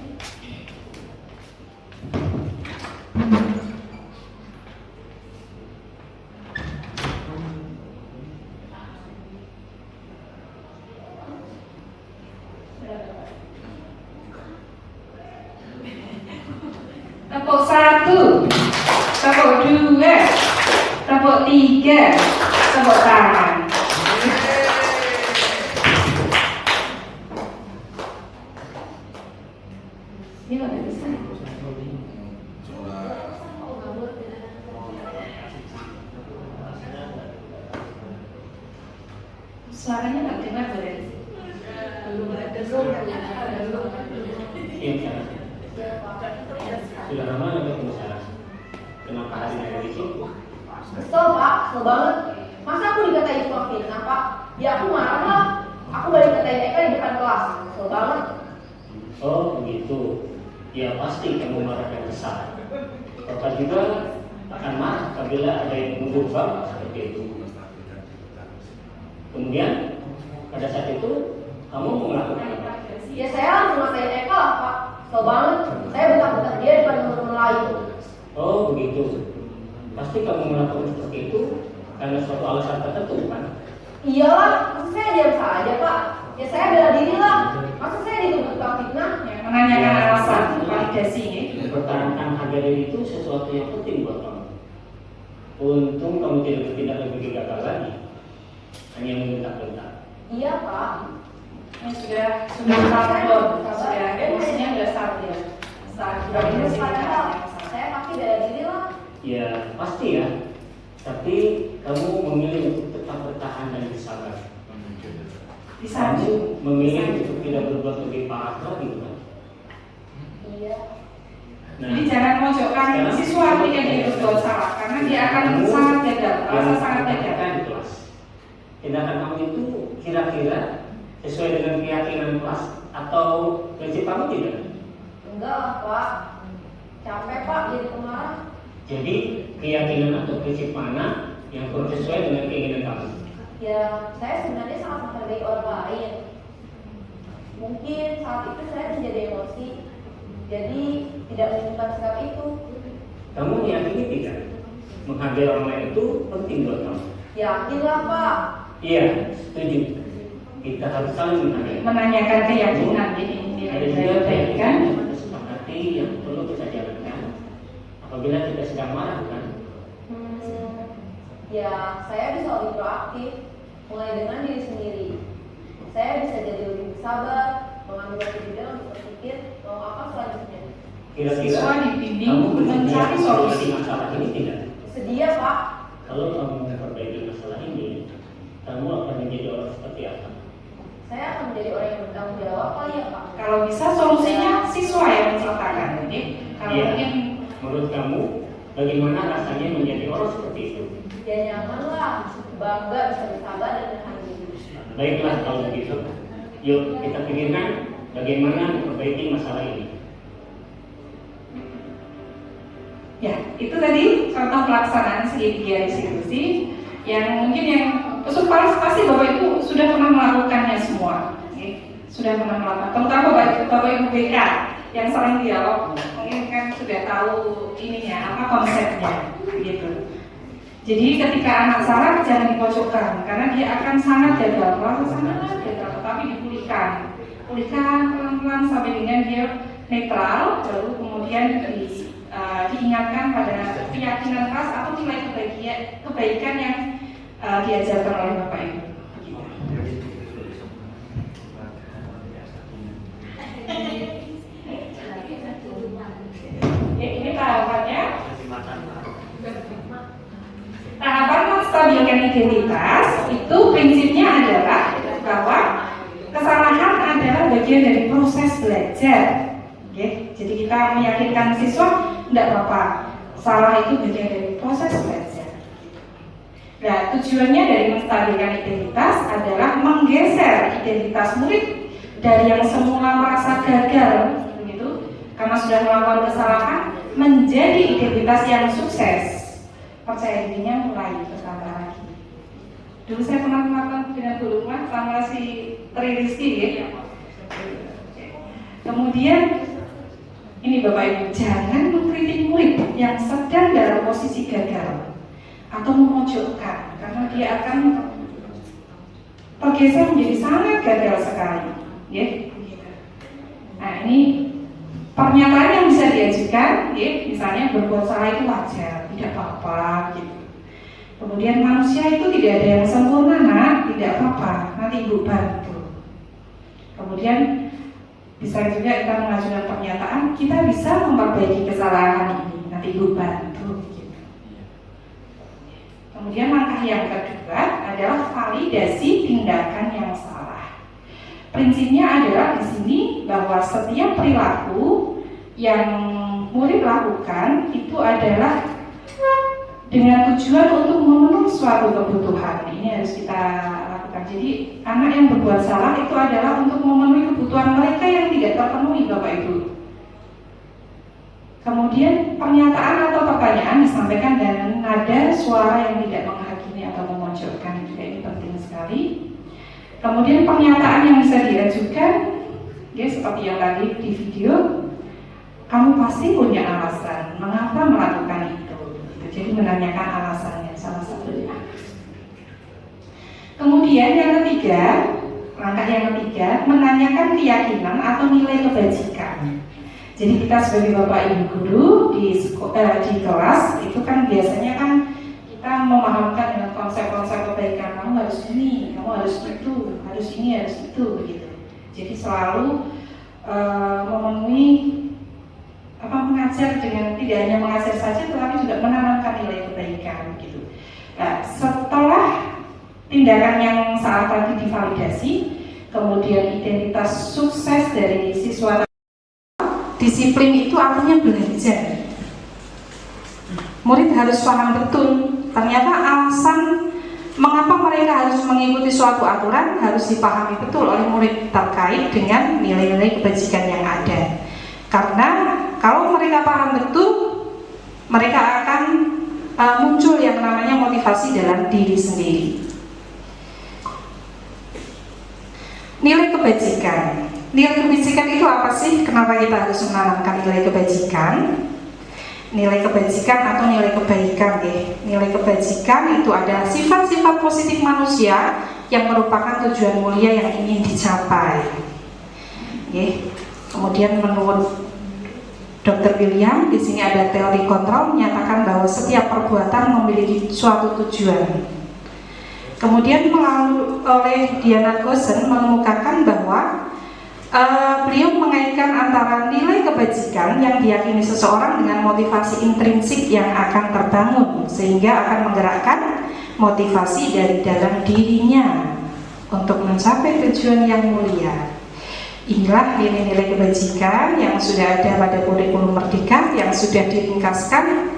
Tepuk 1, tepuk 2, tepuk 3, tepuk tangan. Ini nggak bisa. Suaranya nggak dengar berarti. Sudah lama nggak ketemu saya. Kenapa hari ini ada di sini? Kesel Pak, kesel banget. Masa aku dikatain tukang fitnah Pak? Ya aku marah lah. Aku balik katain Eka di depan kelas. Kesel banget. Oh begitu. Ya pasti kamu marah dan kesal. Bapak juga akan marah apabila ada yang menegur Bapak seperti itu. Kemudian pada saat itu kamu melakukan apa? Ya saya langsung ngatain Eka lah Pak. Kesel banget. Saya bentak-bentak dia depan teman-teman lain. Oh begitu. Pasti kamu melakukan seperti itu karena suatu alasan tertentu kan? Iyalah, masa saya diam saja Pak? Ya saya bela diri lah. Masa saya dituduh tukang fitnah? Menanyakan alasan, validasi. Mempertahankan harga diri itu sesuatu yang penting buat kamu. Untung kamu tidak bertindak lebih gagal lagi, hanya membentak-bentak. Iya Pak. Ini sudah stabil, sudah emosinya sudah stabil. Terus padahal saya pasti bela diri lah. Ya pasti ya. Tapi kamu memilih untuk tetap bertahan dan bersabar. Kamu memilih untuk tidak berbuat lebih parah lagi kan? Iya. Jadi jangan mojokkan siswa ketika dia berbuat salah, karena dia akan sangat gagal, merasa sangat gagal di kelas. Tindakan kamu itu kira-kira sesuai dengan keyakinan kelas atau prinsip kamu tidak? Enggak lah Pak, capek Pak jadi pemarah. Jadi keyakinan atau prinsip mana yang kurang sesuai dengan keinginan kamu? Ya, saya sebenarnya sangat menghargai orang lain. Mungkin saat itu saya menjadi emosi, jadi tidak menyimpan sikap itu. Kamu meyakini tidak? Menghargai orang lain itu penting buat kamu. Yakin lah Pak. Iya, setuju. Kita harus saling menghargai. menanyakan keyakinan jadi Ada nilai juga kebaikan. keyakinan yang kita sepakati yang perlu kita jalankan. Apabila kita sedang marah, kan? Ya, saya bisa lebih proaktif, mulai dengan diri sendiri. Saya bisa jadi lebih sabar, mengambil waktu juga untuk berpikir mau apa selanjutnya. Kira-kira Siswa dibimbing kamu bersedia mencari solusi. masalah ini tidak? Sedia Pak. Kalau kamu memperbaiki masalah ini, kamu akan menjadi orang seperti apa? Saya akan menjadi orang yang bertanggung jawab kali ya Pak. Kalau bisa solusinya siswa yang menciptakan. Jadi kalau Iya. mungkin Menurut kamu, bagaimana rasanya menjadi orang seperti itu? Ya nyaman lah, bangga bisa bersabar dan menghargai. Baiklah kalau begitu. Yuk kita pikirkan bagaimana memperbaiki masalah ini. ya itu tadi contoh pelaksanaan segitiga institusi yang mungkin yang pasti Bapak Ibu sudah pernah melakukannya semua. Sudah pernah melakukan, terutama Bapak Ibu BK yang sering dialog mungkin kan sudah tahu ininya apa konsepnya gitu. Jadi ketika anak salah jangan dipojokkan karena dia akan sangat gagal, tetapi dipulihkan pelan-pelan sampai dengan dia netral, lalu kemudian diingatkan pada keyakinan keras atau nilai kebaikan yang diajarkan oleh Bapak Ibu. Ya, ini tahapannya. Tahapan menstabilkan identitas itu prinsipnya adalah bahwa kesalahan adalah bagian dari proses belajar. Oke, jadi kita meyakinkan siswa tidak apa-apa, salah itu bagian dari proses belajar. Nah, tujuannya dari menstabilkan identitas adalah menggeser identitas murid dari yang semula merasa gagal, begitu, karena sudah melakukan kesalahan, menjadi identitas yang sukses. Percaya dirinya mulai bertambah lagi. Dulu saya pernah melakukan dengan guru rumah sama si Tri Rizky ya. Kemudian ini Bapak Ibu, jangan mengkritik murid yang sedang dalam posisi gagal atau memojokkan karena dia akan tergeser menjadi sangat gagal sekali. Ya. Nah ini pernyataan yang bisa diajukan, ya, misalnya berbuat salah itu wajar, tidak apa-apa gitu. Kemudian manusia itu tidak ada yang sempurna, nak, tidak apa-apa, nanti Ibu bantu. Kemudian bisa juga kita mengajukan pernyataan, kita bisa memperbaiki kesalahan ini, nanti Ibu bantu gitu. Kemudian langkah yang kedua adalah validasi tindakan yang salah. Prinsipnya adalah di sini bahwa setiap perilaku yang murid lakukan itu adalah dengan tujuan untuk memenuhi suatu kebutuhan. Ini harus kita lakukan. Jadi anak yang berbuat salah itu adalah untuk memenuhi kebutuhan mereka yang tidak terpenuhi, Bapak Ibu. Kemudian pernyataan atau pertanyaan disampaikan dengan nada suara yang tidak menghakimi atau memojokkan. Ini penting sekali. Kemudian pernyataan yang bisa diajukan, ya seperti yang tadi di video, kamu pasti punya alasan mengapa melakukan itu. Jadi menanyakan alasannya salah satunya. Kemudian yang ketiga, langkah yang ketiga, menanyakan keyakinan atau nilai kebajikan. Jadi kita sebagai Bapak Ibu guru di kelas itu kan biasanya kan kita memahamkan dengan konsep-konsep kebaikan, kamu harus ini, kamu harus itu, harus ini, harus itu, begitu. Jadi selalu memenuhi mengajar dengan tidak hanya mengajar saja, tetapi juga menanamkan nilai kebaikan, gitu. Nah, setelah tindakan yang saat tadi divalidasi, kemudian identitas sukses dari siswa di disiplin itu artinya belajar. Murid harus paham betul ternyata alasan mengapa mereka harus mengikuti suatu aturan harus dipahami betul oleh murid terkait dengan nilai-nilai kebajikan yang ada. Karena kalau mereka paham betul, mereka akan muncul yang namanya motivasi dalam diri sendiri. Nilai kebajikan. Nilai kebajikan itu apa sih? Kenapa kita harus menanamkan nilai kebajikan? Nilai kebajikan atau nilai kebaikan ya. Nilai kebajikan itu ada sifat-sifat positif manusia yang merupakan tujuan mulia yang ingin dicapai. Kemudian menurut Dr. William di sini ada teori kontrol menyatakan bahwa setiap perbuatan memiliki suatu tujuan. Kemudian melalui oleh Diana Gosen mengemukakan bahwa beliau mengaitkan antara nilai kebajikan yang diyakini seseorang dengan motivasi intrinsik yang akan terbangun sehingga akan menggerakkan motivasi dari dalam dirinya untuk mencapai tujuan yang mulia. Inilah nilai-nilai kebajikan yang sudah ada pada kurikulum Merdeka yang sudah diringkaskan.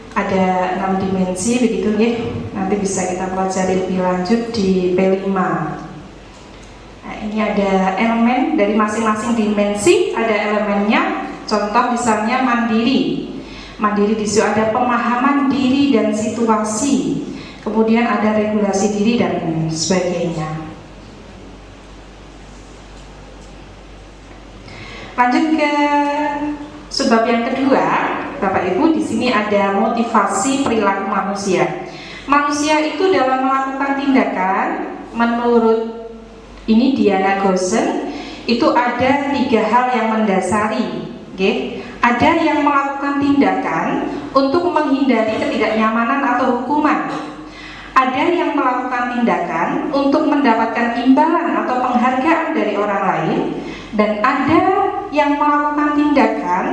Ada 6 dimensi begitu ya. Nanti bisa kita pelajari lebih lanjut di P5. Nah, ini ada elemen dari masing-masing dimensi, ada elemennya. Contoh misalnya mandiri. Mandiri di situ ada pemahaman diri dan situasi. Kemudian ada regulasi diri dan sebagainya. Lanjut ke sebab yang kedua, Bapak Ibu, di sini ada motivasi perilaku manusia. Manusia itu dalam melakukan tindakan, menurut ini Diana Gosen, itu ada 3 hal yang mendasari. Ada yang melakukan tindakan untuk menghindari ketidaknyamanan atau hukuman. Ada yang melakukan tindakan untuk mendapatkan imbalan atau penghargaan dari orang lain. Dan ada yang melakukan tindakan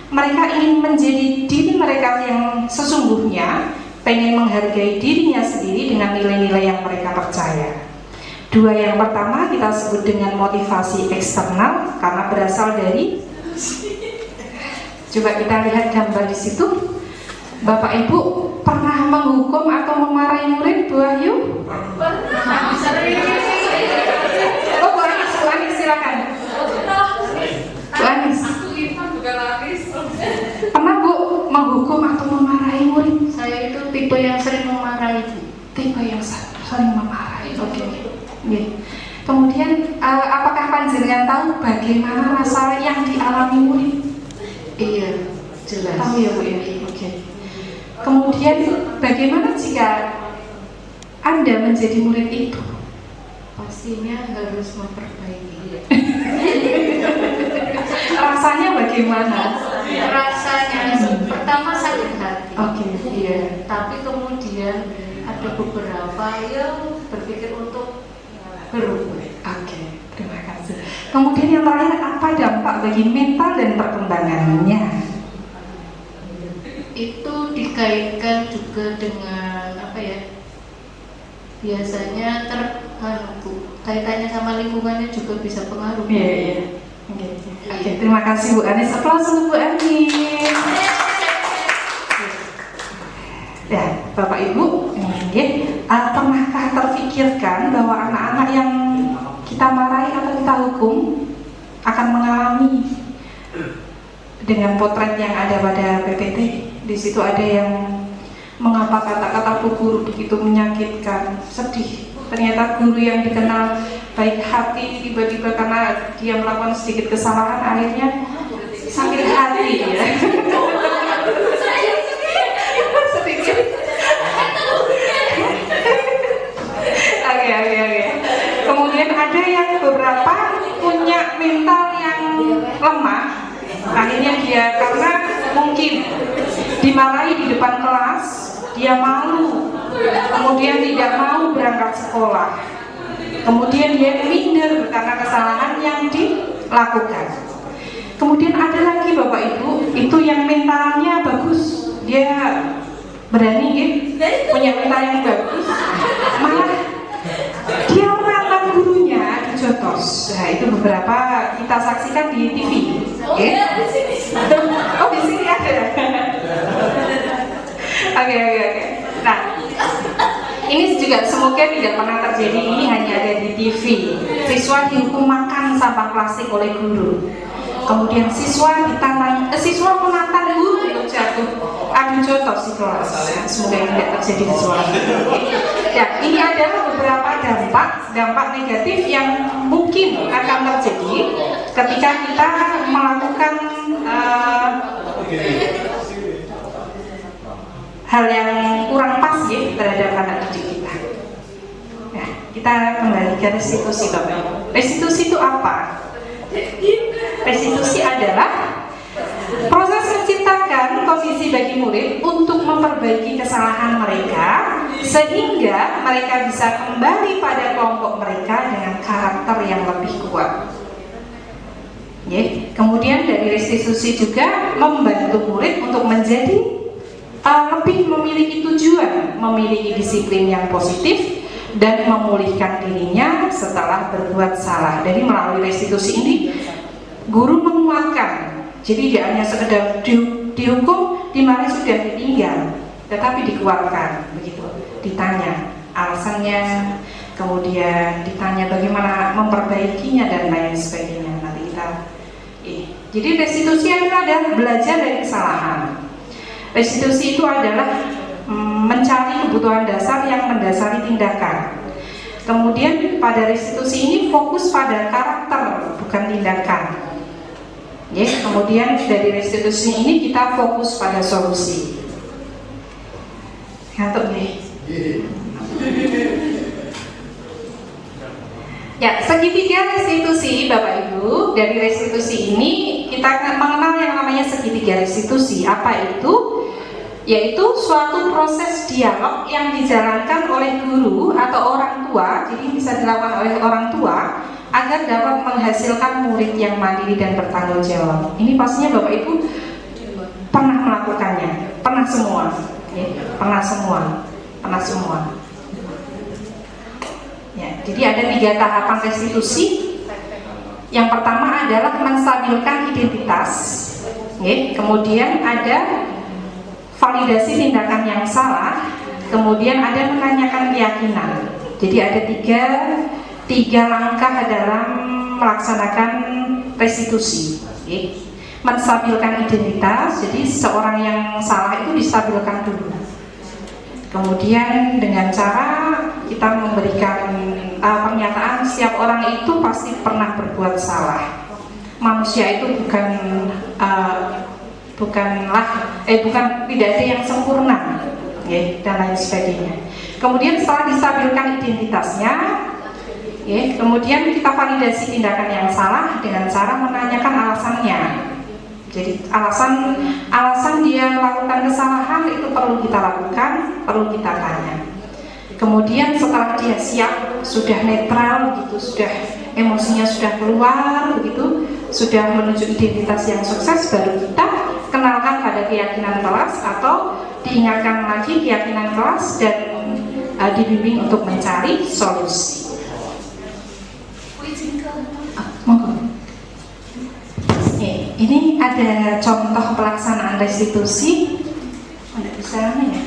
mereka ingin menjadi diri mereka yang sesungguhnya, pengen menghargai dirinya sendiri dengan nilai-nilai yang mereka percaya. 2 yang pertama kita sebut dengan motivasi eksternal karena berasal dari, coba kita lihat gambar di situ. Bapak Ibu pernah menghukum atau memarahi murid, Bu Ayu? Pernah. Oh, Bu Anis silakan. Bu Anis. Pernah Bu menghukum atau memarahi murid? Saya itu tipe yang sering memarahi. Tipe yang sering memarahi. Oke. Kemudian apakah panjenengan tahu bagaimana rasa yang dialami murid? Iya, jelas. Tahu ya Bu ya. Oke. Kemudian bagaimana jika Anda menjadi murid itu? Pastinya harus memperbaiki. Rasanya bagaimana? Rasanya pertama sakit hati. Oke, iya. Tapi kemudian ada beberapa yang berpikir untuk berubah. Oke, terima kasih. Kemudian yang terakhir, apa dampak bagi mental dan perkembangannya? Itu dikaitkan juga dengan apa ya? Biasanya kaitannya sama lingkungannya juga bisa pengaruh. Iya. Oke, terima kasih Bu Anis. Aplaus untuk Bu Anis. Ya, Bapak Ibu, pernahkah terfikirkan bahwa anak-anak yang kita marahi atau kita hukum akan mengalami dengan potret yang ada pada PPT? Di situ ada yang mengapa kata-kata Bu Guru begitu menyakitkan, sedih. Ternyata guru yang dikenal baik hati tiba-tiba karena dia melakukan sedikit kesalahan akhirnya sakit hati ya. Sedikit. Oke. Kemudian ada yang beberapa punya mental yang lemah. Akhirnya dia karena mungkin dimarahi di depan kelas, dia malu, kemudian tidak mau berangkat sekolah, kemudian dia minder karena kesalahan yang dilakukan. Kemudian ada lagi Bapak Ibu, itu yang mentalnya bagus, dia berani punya mental yang bagus, malah dia menantang gurunya dijotos. Nah, itu beberapa kita saksikan di TV. Oke. Oh, di sini ada. Oke. Nah, ini juga semoga tidak pernah terjadi. Ini hanya ada di TV. Siswa dihukum makan sampah plastik oleh guru. Kemudian siswa menantang guru untuk jatuh adu jotos di kelas. Semoga ini tidak terjadi di sekolah. Ya, ini adalah beberapa dampak negatif yang mungkin akan terjadi ketika kita melakukan hal yang kurang pas ya terhadap anak didik kita. Nah, kita kembali ke restitusi, Bapak. Restitusi itu apa? Restitusi adalah proses menciptakan kondisi bagi murid untuk memperbaiki kesalahan mereka sehingga mereka bisa kembali pada kelompok mereka dengan karakter yang lebih kuat. Kemudian dari restitusi juga membantu murid untuk menjadi lebih memiliki tujuan, memiliki disiplin yang positif dan memulihkan dirinya setelah berbuat salah. Jadi melalui restitusi ini guru menguatkan. Jadi tidak hanya sekedar dihukum, dimana sudah ditinggal, tetapi dikuatkan, begitu. Ditanya alasannya, kemudian ditanya bagaimana memperbaikinya dan lain sebagainya. Nanti kita. Jadi restitusi adalah belajar dari kesalahan. Restitusi itu adalah mencari kebutuhan dasar yang mendasari tindakan. Kemudian pada restitusi ini fokus pada karakter, bukan tindakan. Kemudian dari restitusi ini kita fokus pada solusi. Ngantuk nih. Ya, segitiga restitusi Bapak Ibu. Dari restitusi ini kita akan mengenal yang namanya segitiga restitusi. Apa itu? Yaitu suatu proses dialog yang dijalankan oleh guru atau orang tua. Jadi bisa dilakukan oleh orang tua agar dapat menghasilkan murid yang mandiri dan bertanggung jawab. Ini pastinya Bapak Ibu pernah melakukannya, pernah semua, pernah semua. Ya, jadi ada 3 tahapan restitusi. Yang pertama adalah menstabilkan identitas, kemudian ada validasi tindakan yang salah, kemudian ada menanyakan keyakinan. Jadi ada tiga langkah dalam melaksanakan restitusi. Menstabilkan identitas, jadi seorang yang salah itu distabilkan dulu. Kemudian dengan cara kita memberikan pernyataan setiap orang itu pasti pernah berbuat salah. Manusia itu tidak ada yang sempurna, dan lain sebagainya. Kemudian setelah distabilkan identitasnya, kemudian kita validasi tindakan yang salah dengan cara menanyakan alasannya. Jadi alasan dia melakukan kesalahan itu perlu kita lakukan, perlu kita tanya. Kemudian setelah dia siap, sudah netral begitu, sudah emosinya sudah keluar begitu, sudah menuju identitas yang sukses, baru kita kenalkan pada keyakinan kelas atau diingatkan lagi keyakinan kelas dan dibimbing untuk mencari solusi. Monggo. Ini ada contoh pelaksanaan restitusi. Tidak bisa ya.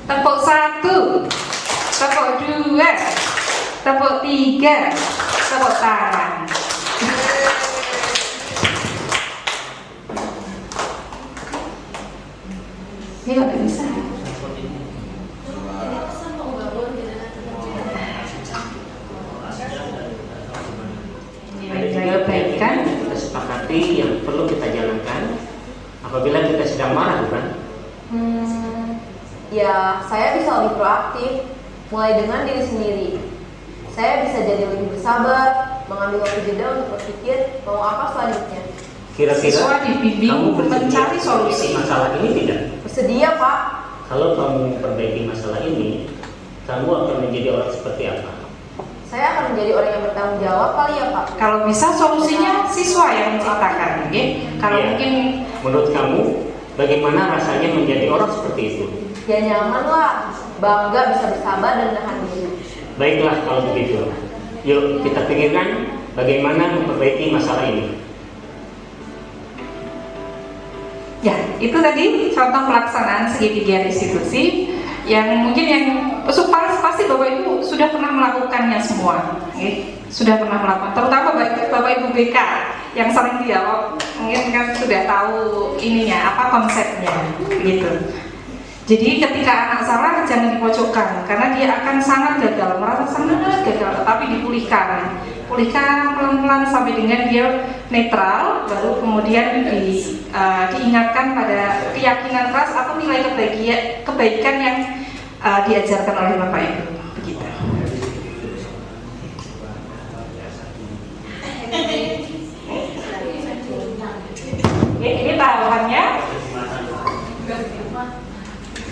Tepuk 1, tepuk 2, tepuk 3, tepuk tangan. Ini kok tidak bisa? Ada juga kita sepakati yang perlu kita jalankan apabila kita sedang marah, bukan? Ya, saya bisa lebih proaktif, mulai dengan diri sendiri. Saya bisa jadi lebih bersabar, mengambil waktu jeda untuk berpikir mau apa selanjutnya. Kira-kira dibimbing kamu mencari solusi masalah ini tidak? Bersedia, Pak. Kalau kamu memperbaiki masalah ini, kamu akan menjadi orang seperti apa? saya akan menjadi orang yang bertanggung jawab kali ya Pak. Kalau bisa solusinya siswa yang menciptakan, oke? Kalau Iya. mungkin Menurut kamu, bagaimana rasanya menjadi orang seperti itu? Ya nyaman lah, bangga bisa bersabar dan menahan diri. Baiklah kalau begitu. Yuk kita pikirkan bagaimana memperbaiki masalah ini. ya itu tadi contoh pelaksanaan segitiga institusi yang mungkin yang pasti Bapak Ibu sudah pernah melakukannya semua, oke? Sudah pernah melakukan, terutama Bapak Ibu BK yang sering dialog, mungkin kan sudah tahu ininya apa konsepnya, gitu. Jadi ketika anak salah jangan dipojokkan karena dia akan sangat gagal, merasa sangat gagal, tetapi dipulihkan pelan-pelan sampai dengan dia netral, baru kemudian diingatkan pada keyakinan keras atau nilai kebaikan yang diajarkan oleh Bapak Ibu, begitu. Ini tahapannya.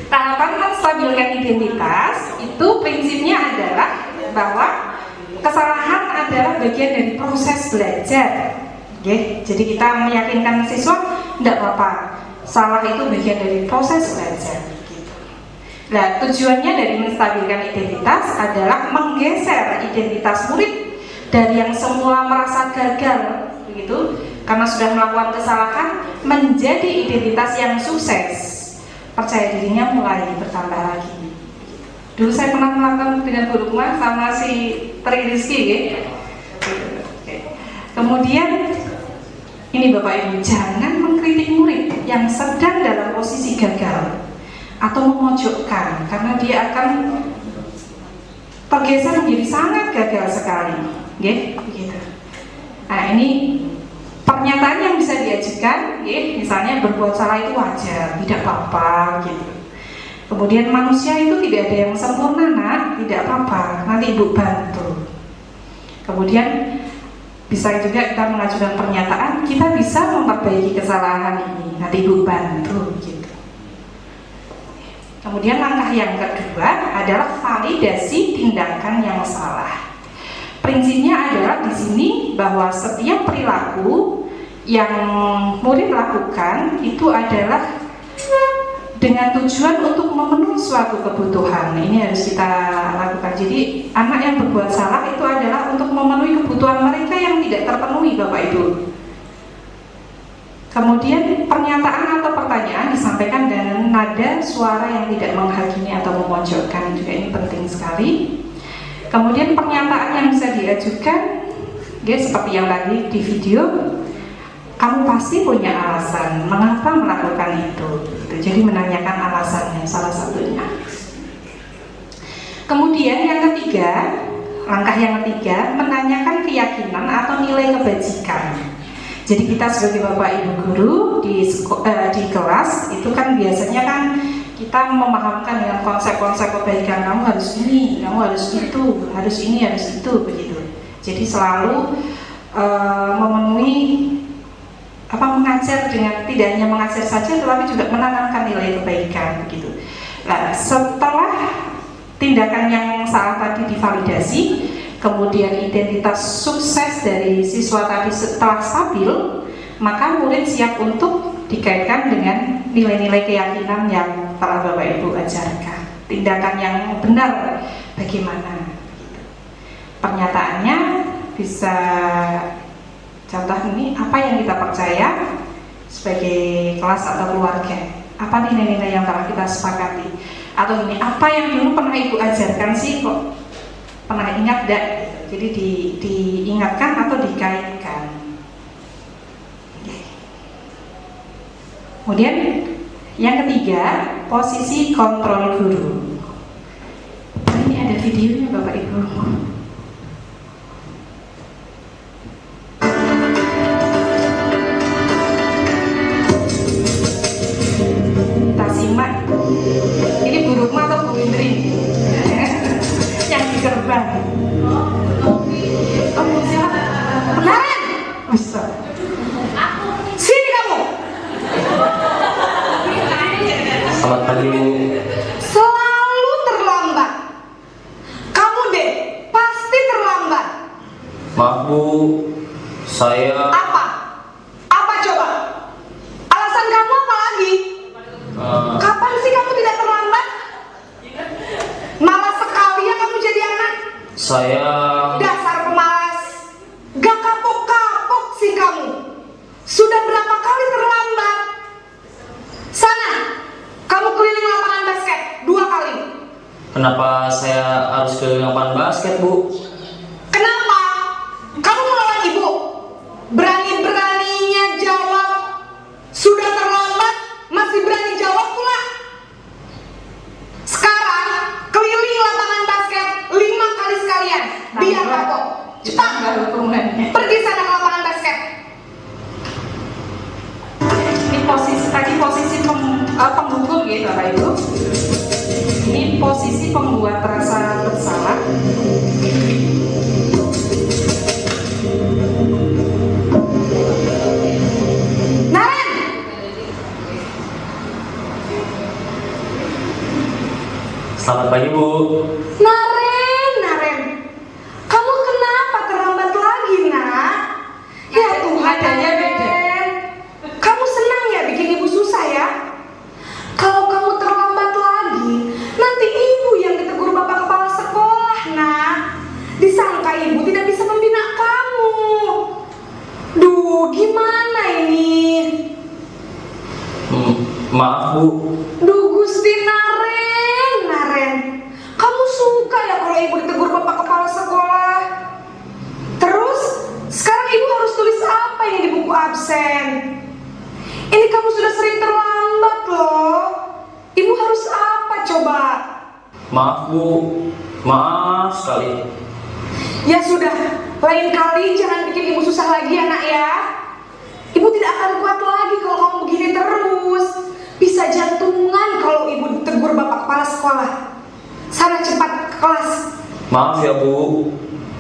Tahapan menstabilkan identitas itu prinsipnya adalah bahwa kesalahan adalah bagian dari proses belajar. Oke, jadi kita meyakinkan siswa tidak apa-apa, salah itu bagian dari proses belajar. Nah, tujuannya dari menstabilkan identitas adalah menggeser identitas murid dari yang semula merasa gagal, begitu, karena sudah melakukan kesalahan, menjadi identitas yang sukses. Percaya dirinya mulai bertambah lagi. Dulu saya pernah melakukan dengan Bu Rukma sama si Tri Rizky, gitu. Kemudian ini Bapak Ibu, jangan mengkritik murid yang sedang dalam posisi gagal atau memojokkan karena dia akan tergeser menjadi sangat gagal sekali, begitu. Nah ini pernyataan yang bisa diajukan, misalnya berbuat salah itu wajar, tidak apa-apa, gitu. Kemudian manusia itu tidak ada yang sempurna, nak, tidak apa-apa, nanti Ibu bantu. Kemudian bisa juga kita mengajukan pernyataan, kita bisa memperbaiki kesalahan ini, nanti Ibu bantu, gitu. Kemudian langkah yang kedua adalah validasi tindakan yang salah. Prinsipnya adalah di sini bahwa setiap perilaku yang murid lakukan itu adalah dengan tujuan untuk memenuhi suatu kebutuhan. Ini harus kita lakukan. Jadi anak yang berbuat salah itu adalah untuk memenuhi kebutuhan mereka yang tidak terpenuhi, Bapak Ibu. Kemudian pernyataan atau pertanyaan disampaikan dengan nada suara yang tidak menghakimi atau memojokkan, juga ini penting sekali. Kemudian pernyataan yang bisa diajukan, seperti yang tadi di video, kamu pasti punya alasan mengapa melakukan itu. Jadi menanyakan alasannya salah satunya. Kemudian yang ketiga, langkah yang ketiga, menanyakan keyakinan atau nilai kebajikan. Jadi kita sebagai Bapak Ibu guru di kelas itu kan biasanya kan kita memahamkan dengan konsep-konsep kebaikan, kamu harus ini, kamu harus itu, harus ini, harus itu, begitu. Jadi selalu memenuhi mengajar dengan tidak hanya mengajar saja, tetapi juga menanamkan nilai kebaikan, begitu. Nah, setelah tindakan yang salah tadi divalidasi, kemudian identitas sukses dari siswa tadi setelah stabil, maka murid siap untuk dikaitkan dengan nilai-nilai keyakinan yang telah Bapak Ibu ajarkan. Tindakan yang benar bagaimana? Pernyataannya bisa, contoh ini, apa yang kita percaya sebagai kelas atau keluarga? Apa nilai-nilai yang telah kita sepakati? Atau ini, apa yang dulu pernah Ibu ajarkan sih kok pernah ingat tidak? Jadi diingatkan atau dikaitkan. Kemudian yang ketiga, posisi kontrol guru. Ini ada videonya Bapak Ibu. Kita simak. Ini Bu Rukma atau Bu Indri? Yang di gerbang. Oh, siapa? Beneran? Bisa. Sini kamu. Selamat pagi, Bu. Selalu terlambat. Kamu deh, pasti terlambat. Bu, saya Apa? Apa coba? Alasan kamu apa lagi? Kapan sih kamu tidak terlambat? Malas sekali ya kamu jadi anak. saya Dasar pemalas. Gak kapok-kapok sih kamu. Sudah berapa kali terlambat? Sana, kamu keliling lapangan basket 2 kali. kenapa saya harus ke lapangan basket, Bu? Kenapa? Kamu melawan ibu? Berani-beraninya jawab. Sudah terlambat, masih berani jawab pula. Sekarang, keliling lapangan basket 5 kali sekalian. Biar kapok. Cepat. Hubungannya. Pergi sana ke lapangan basket. Ini posisi penghukum gitu Bapak Ibu. Ini posisi pembuat rasa bersalah. Naren! Selamat pagi, Bu. Naren. Kamu kenapa terlambat lagi, Nak? Ya Tuhan, Nadanya beda. Naren. Kamu senang ya bikin ibu susah ya? Kalau kamu terlambat lagi, nanti ibu yang ditegur bapak kepala sekolah, Nak. Disangka ibu tidak bisa membina kamu. Duh, gimana ini? Maaf, Bu. Duh, Gusti Naren. Kamu suka ya kalau ibu ditegur bapak kepala sekolah? Terus, sekarang ibu harus tulis apa ini di buku absen? Ini kamu sudah sering terlambat loh. Ibu harus apa coba? Maaf, Bu. Maaf sekali. Ya sudah, lain kali jangan bikin ibu susah lagi ya nak ya. Ibu tidak akan kuat lagi kalau kamu begini terus. Bisa jantungan kalau ibu ditegur bapak kepala sekolah. Sana cepat ke kelas. Maaf ya, Bu.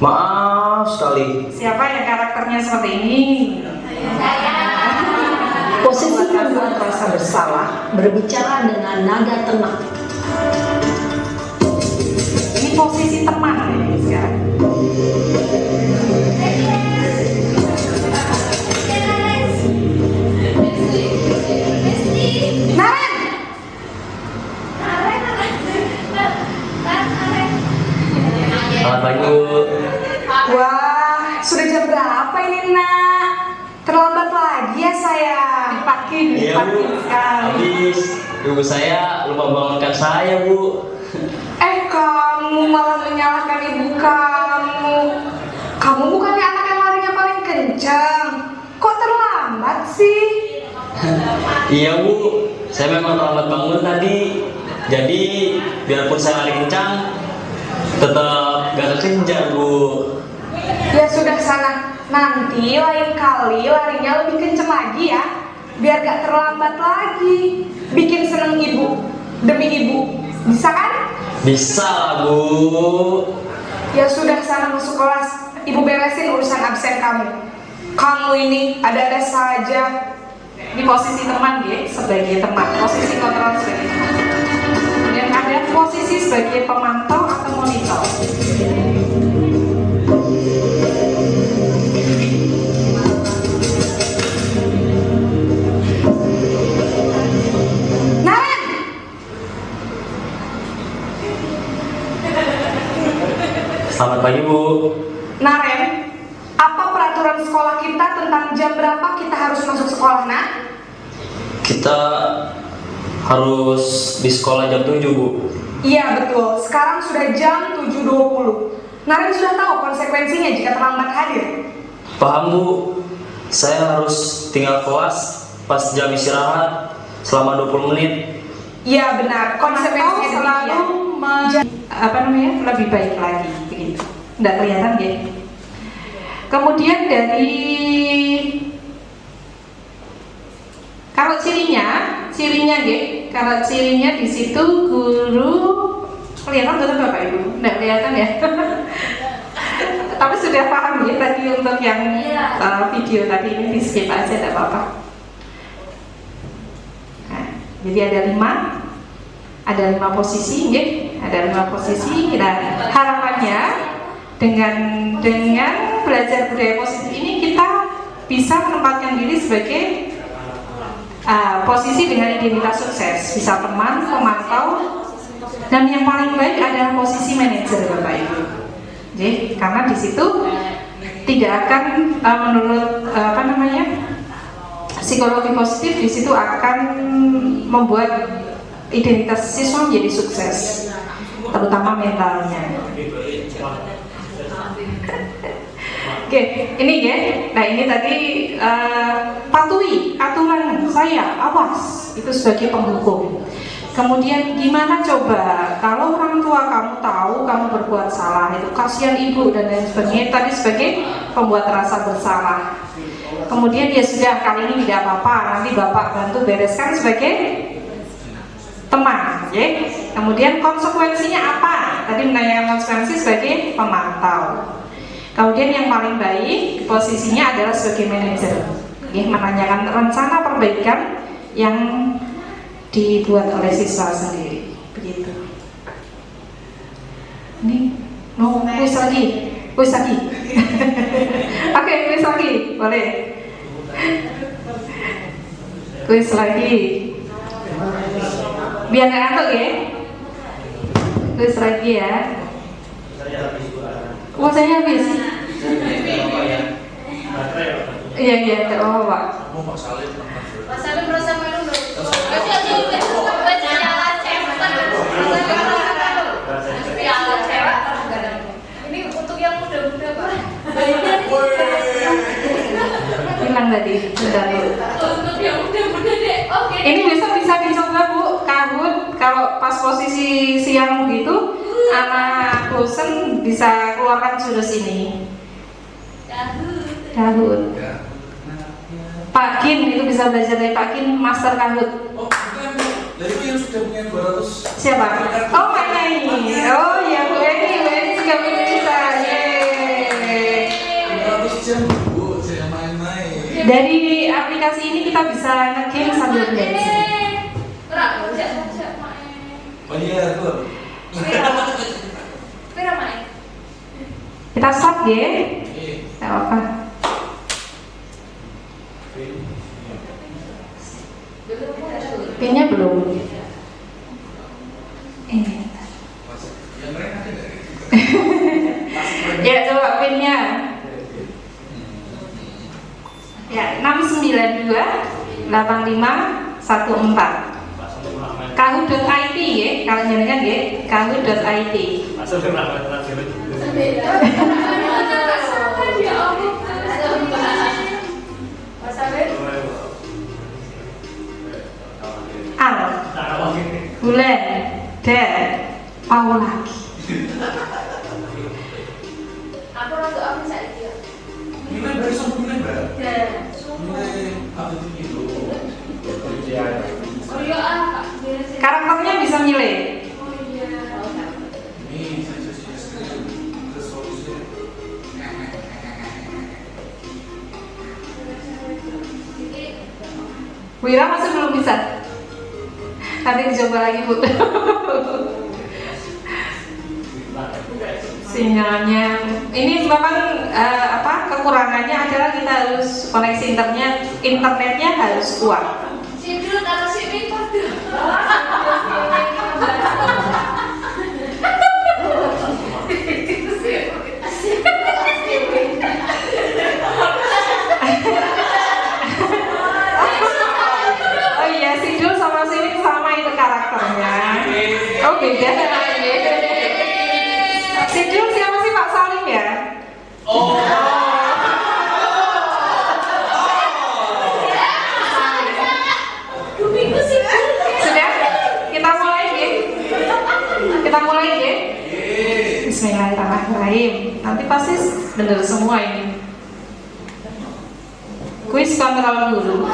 Maaf sekali. Siapa yang karakternya seperti ini? Posisi membuat rasa bersalah, berbicara dengan nada tenang. Ini posisi teman ini sekarang. Naren! Selamat pagi, Bu. Wah, sudah jam berapa ini nak? Terlambat lagi ya sayang. Dipakin Iya, Bu. sekali. Habis ibu saya lupa bangunkan saya, Bu. Kamu malah menyalahkan ibu kamu. Kamu bukannya anak yang larinya paling kencang. Kok terlambat sih? Iya, Bu. Saya memang terlambat bangun tadi. Jadi, biarpun saya lari kencang, tetap gak terkejar, Bu. Ya sudah sana. Nanti lain kali larinya lebih kencang lagi ya. Biar gak terlambat lagi. Bikin seneng ibu. Demi ibu. Bisa kan? Bisa lah, Bu. Ya sudah sana masuk kelas. Ibu beresin urusan absen kamu. Kamu ini ada-ada saja. Ini posisi teman ya, sebagai teman. Posisi kontrol sebagai teman. Kemudian ada posisi sebagai pemantau atau monitor. Naren! Selamat pagi, Bu. Naren, apa peraturan sekolah kita tentang jam berapa kita harus masuk sekolah, nak? Kita harus di sekolah jam 7, Bu. Iya betul, sekarang sudah jam 7.20. Naren sudah tahu konsekuensinya jika terlambat hadir. Paham, Bu. Saya harus tinggal kelas pas jam istirahat selama 20 menit. Iya benar, konsekuensinya selalu demikian. lebih baik lagi begitu. Tidak kelihatan ya. Kemudian dari kalau cirinya ya, kalau cirinya di situ guru kelihatan betul Bapak Ibu, tidak kelihatan ya. Tapi sudah paham ya tadi untuk yang video tadi ini di skip aja tidak apa-apa. Nah, jadi ada 5 posisi ya, ada 5 posisi. Nah, harapannya dengan belajar budaya positif ini kita bisa menempatkan diri sebagai posisi dengan identitas sukses, bisa teman, pemantau, dan yang paling baik adalah posisi manajer, Bapak Ibu. Jadi karena di situ tidak akan menurut psikologi positif di situ akan membuat identitas siswa menjadi sukses, terutama mentalnya. Oke, ini ya. Nah ini tadi patuhi aturan saya, awas, itu sebagai penghukum. Kemudian gimana coba kalau orang tua kamu tahu kamu berbuat salah, itu kasihan ibu dan lain sebagainya, tadi sebagai pembuat rasa bersalah. Kemudian ya sudah, kali ini tidak apa-apa, nanti bapak bantu bereskan sebagai teman, ya. Kemudian konsekuensinya apa? Tadi menanyakan konsekuensi sebagai pemantau. Kemudian yang paling baik posisinya adalah sebagai manajer, ya, menanyakan rencana perbaikan yang dibuat oleh siswa sendiri, begitu. Ini mau kuis lagi. Oke, kuis lagi, boleh. Kuis lagi. Biar nggak ngantuk ya. Kuis lagi ya. Saya habis. Iya, oh Pak. Mas Salim merasa malu loh. Ini untuk yang muda-muda Pak. Hilang tadi, sudah Bu. Untuk yang muda-muda deh. Oke. Ini besok bisa dicoba Bu, kahut. Kalau pas posisi siang begitu, anak bosen bisa keluarkan jurus ini. Kahut. Pak Kin itu bisa belajar dari Pak Kin, master kahut. Oh, bukan. Dari itu yang sudah punya 200. Siapa? Oh, Pak Nyai. Oh iya, Bu Eni juga bisa. Yeay. 200 jam Bu, saya main-main. Dari aplikasi ini kita bisa nge-game sambil belajar. Oh iya, tuh. Kita start ya. Tidak apa. Pinnya belum. Ini. Ya coba pinnya. Ya 692 8514. Kahut.it ya, kalau jenengan ya, kahut.it. Al, bulan, dan mau lagi. Aku rada aku saiki. Ini dari sambungan, Mbak. Ini apa itu? Oh iya Kak. Karakternya bisa milih. Oh iya. Ini saya resolusinya. Wira masih belum bisa. Nanti dicoba lagi Bu. Sinyalnya ini memang kekurangannya adalah kita harus koneksi internetnya harus kuat. Sidul karo sini padha. Oh iya, Sidul sama Sini sama itu karakternya. Oh beda. Sidul siapa sih, Pak Salim ya? Oh. Sudah? Kita mulai ya? Bismillahirrahmanirrahim. Nanti pasti benar semua ini. Kuis kontrol dulu.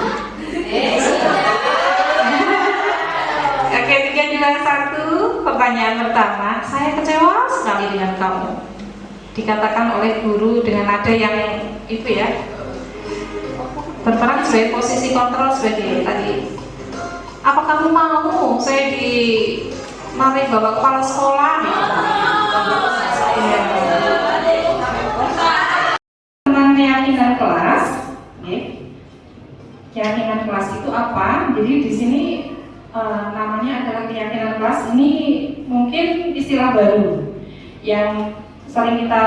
Oke, 3, 2, 1. Pertanyaan pertama, saya kecewa sekali dengan kamu. Dikatakan oleh guru dengan nada yang itu ya, berperan sebagai posisi kontrol sebagai tadi. Apa kamu mau saya mari bawa kepala sekolah? keyakinan kelas itu apa? Jadi di sini namanya adalah keyakinan kelas. Ini mungkin istilah baru yang sering kita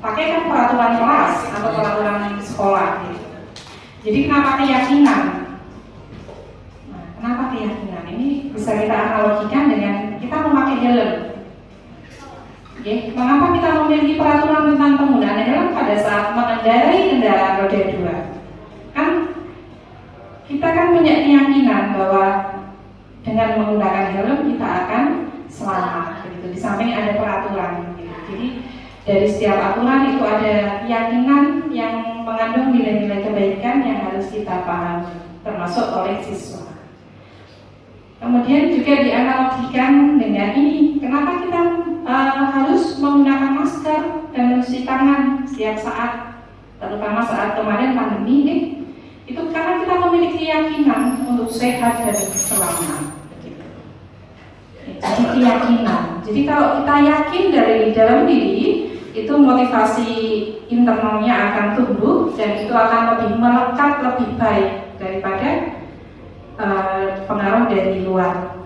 pakai kan peraturan kelas atau peraturan sekolah gitu. Jadi kenapa keyakinan? Nah, kenapa keyakinan? Ini bisa kita analogikan dengan kita memakai helm. Mengapa kita memiliki peraturan tentang penggunaan helm pada saat mengendarai kendaraan roda 2? Kan kita kan punya keyakinan bahwa dengan menggunakan helm kita akan selamat. Gitu. Di samping ada peraturan. Gitu. Jadi dari setiap aturan itu ada keyakinan yang mengandung nilai-nilai kebaikan yang harus kita pahami, termasuk oleh siswa. Kemudian juga dianalogikan dengan ini, kenapa kita harus menggunakan masker dan mencuci tangan setiap saat, terutama saat kemarin pandemi ini, itu karena kita memiliki keyakinan untuk sehat dan selamat. Jadi keyakinan. Jadi kalau kita yakin dari dalam diri, itu motivasi internalnya akan tumbuh dan itu akan lebih melekat, lebih baik daripada pengaruh dari luar.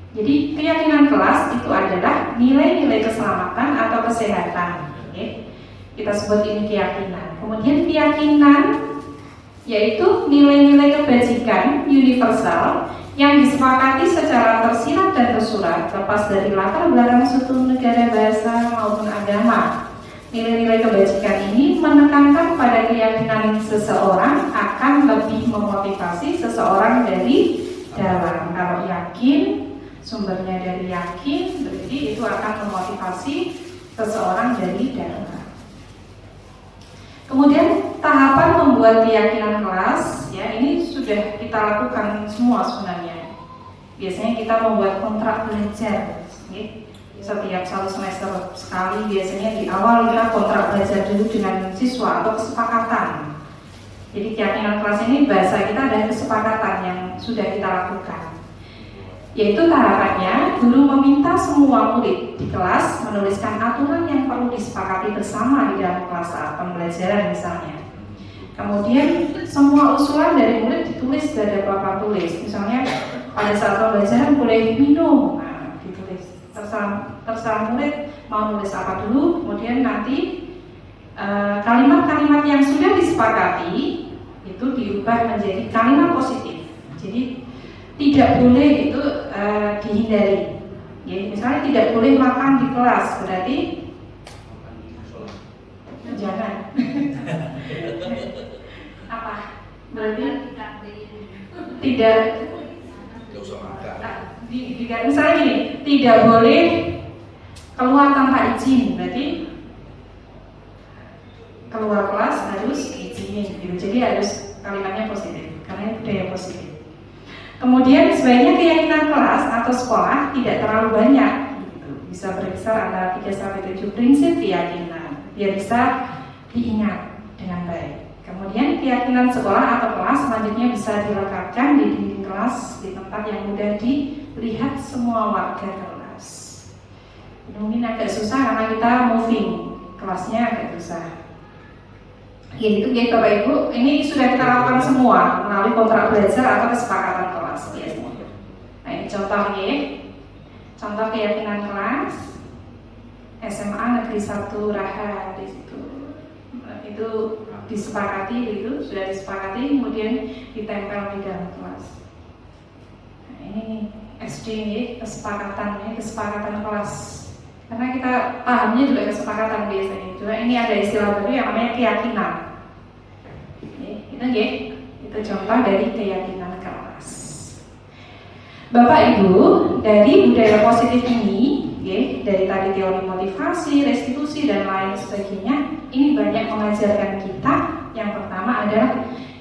Jadi keyakinan kelas itu adalah nilai-nilai keselamatan atau kesehatan. Kita sebut ini keyakinan. Kemudian keyakinan yaitu nilai-nilai kebajikan universal yang disepakati secara tersirat dan tersurat lepas dari latar belakang suku, negara, bahasa maupun agama. Nilai-nilai kebajikan ini menekankan pada keyakinan seseorang akan lebih memotivasi seseorang dari dalam. Kalau yakin, sumbernya dari yakin, berarti itu akan memotivasi seseorang dari dalam. Kemudian tahapan membuat keyakinan kelas, ya ini sudah kita lakukan semua sebenarnya. Biasanya kita membuat kontrak belajar, setiap 1 semester sekali. Biasanya di awal kita kontrak belajar dulu dengan siswa atau kesepakatan. Jadi keyakinan kelas ini bahasa kita ada kesepakatan yang sudah kita lakukan. Yaitu tahapannya, guru meminta semua murid di kelas menuliskan aturan yang perlu disepakati bersama di dalam kelas saat pembelajaran misalnya. Kemudian semua usulan dari murid ditulis dari papan tulis. Misalnya pada saat pembelajaran boleh minum, nah, ditulis. Terserah murid mau nulis apa dulu. Kemudian nanti kalimat-kalimat yang sudah disepakati itu diubah menjadi kalimat positif. Jadi tidak boleh itu dihindari. Ya, misalnya tidak boleh makan di kelas, berarti jangan. Apa? Berarti tidak. Misalnya gini, tidak boleh keluar tanpa izin, berarti keluar kelas harus izin. Gitu. Jadi harus kalimatnya positif, karena budaya positif. Kemudian sebaiknya keyakinan kelas atau sekolah tidak terlalu banyak, bisa berkisar antara 3-7 prinsip keyakinan, biar bisa diingat dengan baik. Kemudian keyakinan sekolah atau kelas selanjutnya bisa dilekatkan di dinding kelas di tempat yang mudah dilihat semua warga kelas. Ini mungkin agak susah karena kita moving, kelasnya agak susah. Gitu Bapak Ibu, ini sudah kita lakukan semua melalui kontrak belajar atau kesepakatan kelas biasanya. Nah ini contohnya, contoh keyakinan kelas SMA Negeri 1 Raha di situ. Itu disepakati, itu sudah disepakati, kemudian ditempel di dalam kelas. Nah ini SD ini kesepakatan kelas. Karena kita pahamnya juga kesepakatan biasanya. Cuma ini ada istilah baru yang namanya keyakinan. Itu contoh dari keyakinan kelas. Bapak Ibu, dari budaya positif ini, dari tadi teori motivasi, restitusi dan lain sebagainya, ini banyak mengajarkan kita. Yang pertama adalah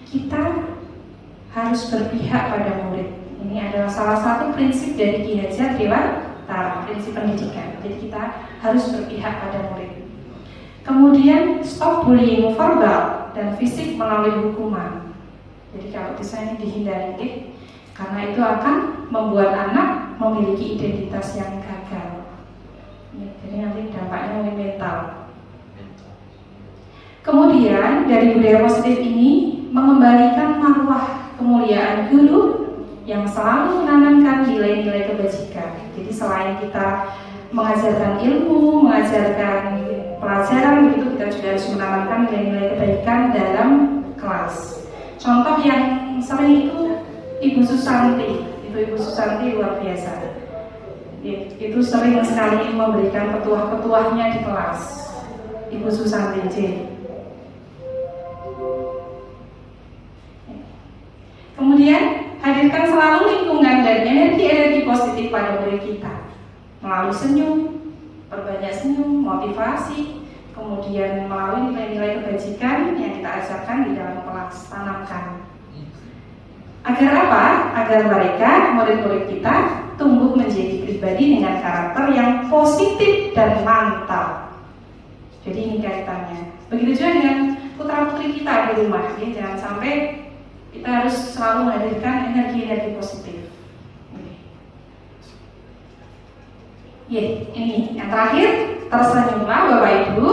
kita harus berpihak pada murid. Ini adalah salah satu prinsip dari Ki Hajar Dewantara, prinsip pendidikan. Jadi kita harus berpihak pada murid. Kemudian stop bullying verbal dan fisik melalui hukuman. Jadi kalau bisa ini dihindari, karena itu akan membuat anak memiliki identitas yang gagal. Jadi nanti dampaknya mental. Kemudian dari budaya positif ini mengembalikan marwah kemuliaan guru yang selalu menanamkan nilai-nilai kebajikan. Jadi selain kita mengajarkan ilmu, mengajarkan pelajaran, begitu kita juga harus menanamkan nilai-nilai kebaikan dalam kelas. Contoh yang sering itu Ibu Susanti, Ibu Susanti luar biasa. Itu sering sekali memberikan petuah-petuahnya di kelas. Ibu Susanti J. Kemudian hadirkan selalu lingkungan dan energi-energi positif pada murid kita melalui senyum, perbanyak senyum, motivasi, kemudian melalui nilai-nilai kebajikan yang kita ajarkan di dalam kelas, tanamkan. Agar apa? Agar mereka, murid-murid kita, tumbuh menjadi pribadi dengan karakter yang positif dan mantap. Jadi ini kaitannya. Begitu juga dengan putra-putri kita di rumah, ya. Jangan sampai kita harus selalu menghadirkan energi-energi positif. Ya, ini yang terakhir, tersenyumlah Bapak Ibu,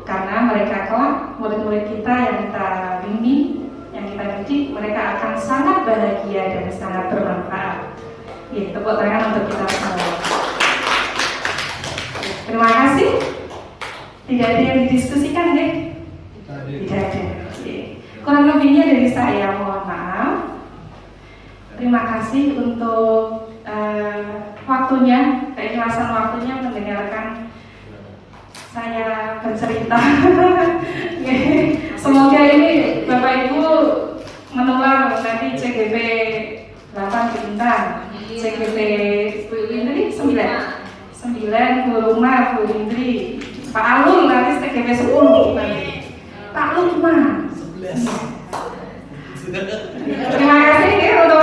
karena mereka kelak murid-murid kita yang kita bimbing, yang kita didik, mereka akan sangat bahagia dan sangat bermanfaat. Ya, tepuk tangan untuk kita semua. Terima kasih. Tidak ada yang didiskusikan, deh? Tidak ada. Kurang lebihnya dari saya, mohon maaf. Terima kasih untuk waktunya, keikhlasan waktunya mendengarkan saya bercerita. Semoga ini Bapak Ibu menular nanti CGP 8 Bintang, CGP Bu Indri 9, Bu Rumah, Bu Indri, Pak Alun nanti CGP 10 nanti. Pak Alun gimana? Terima kasih ya untuk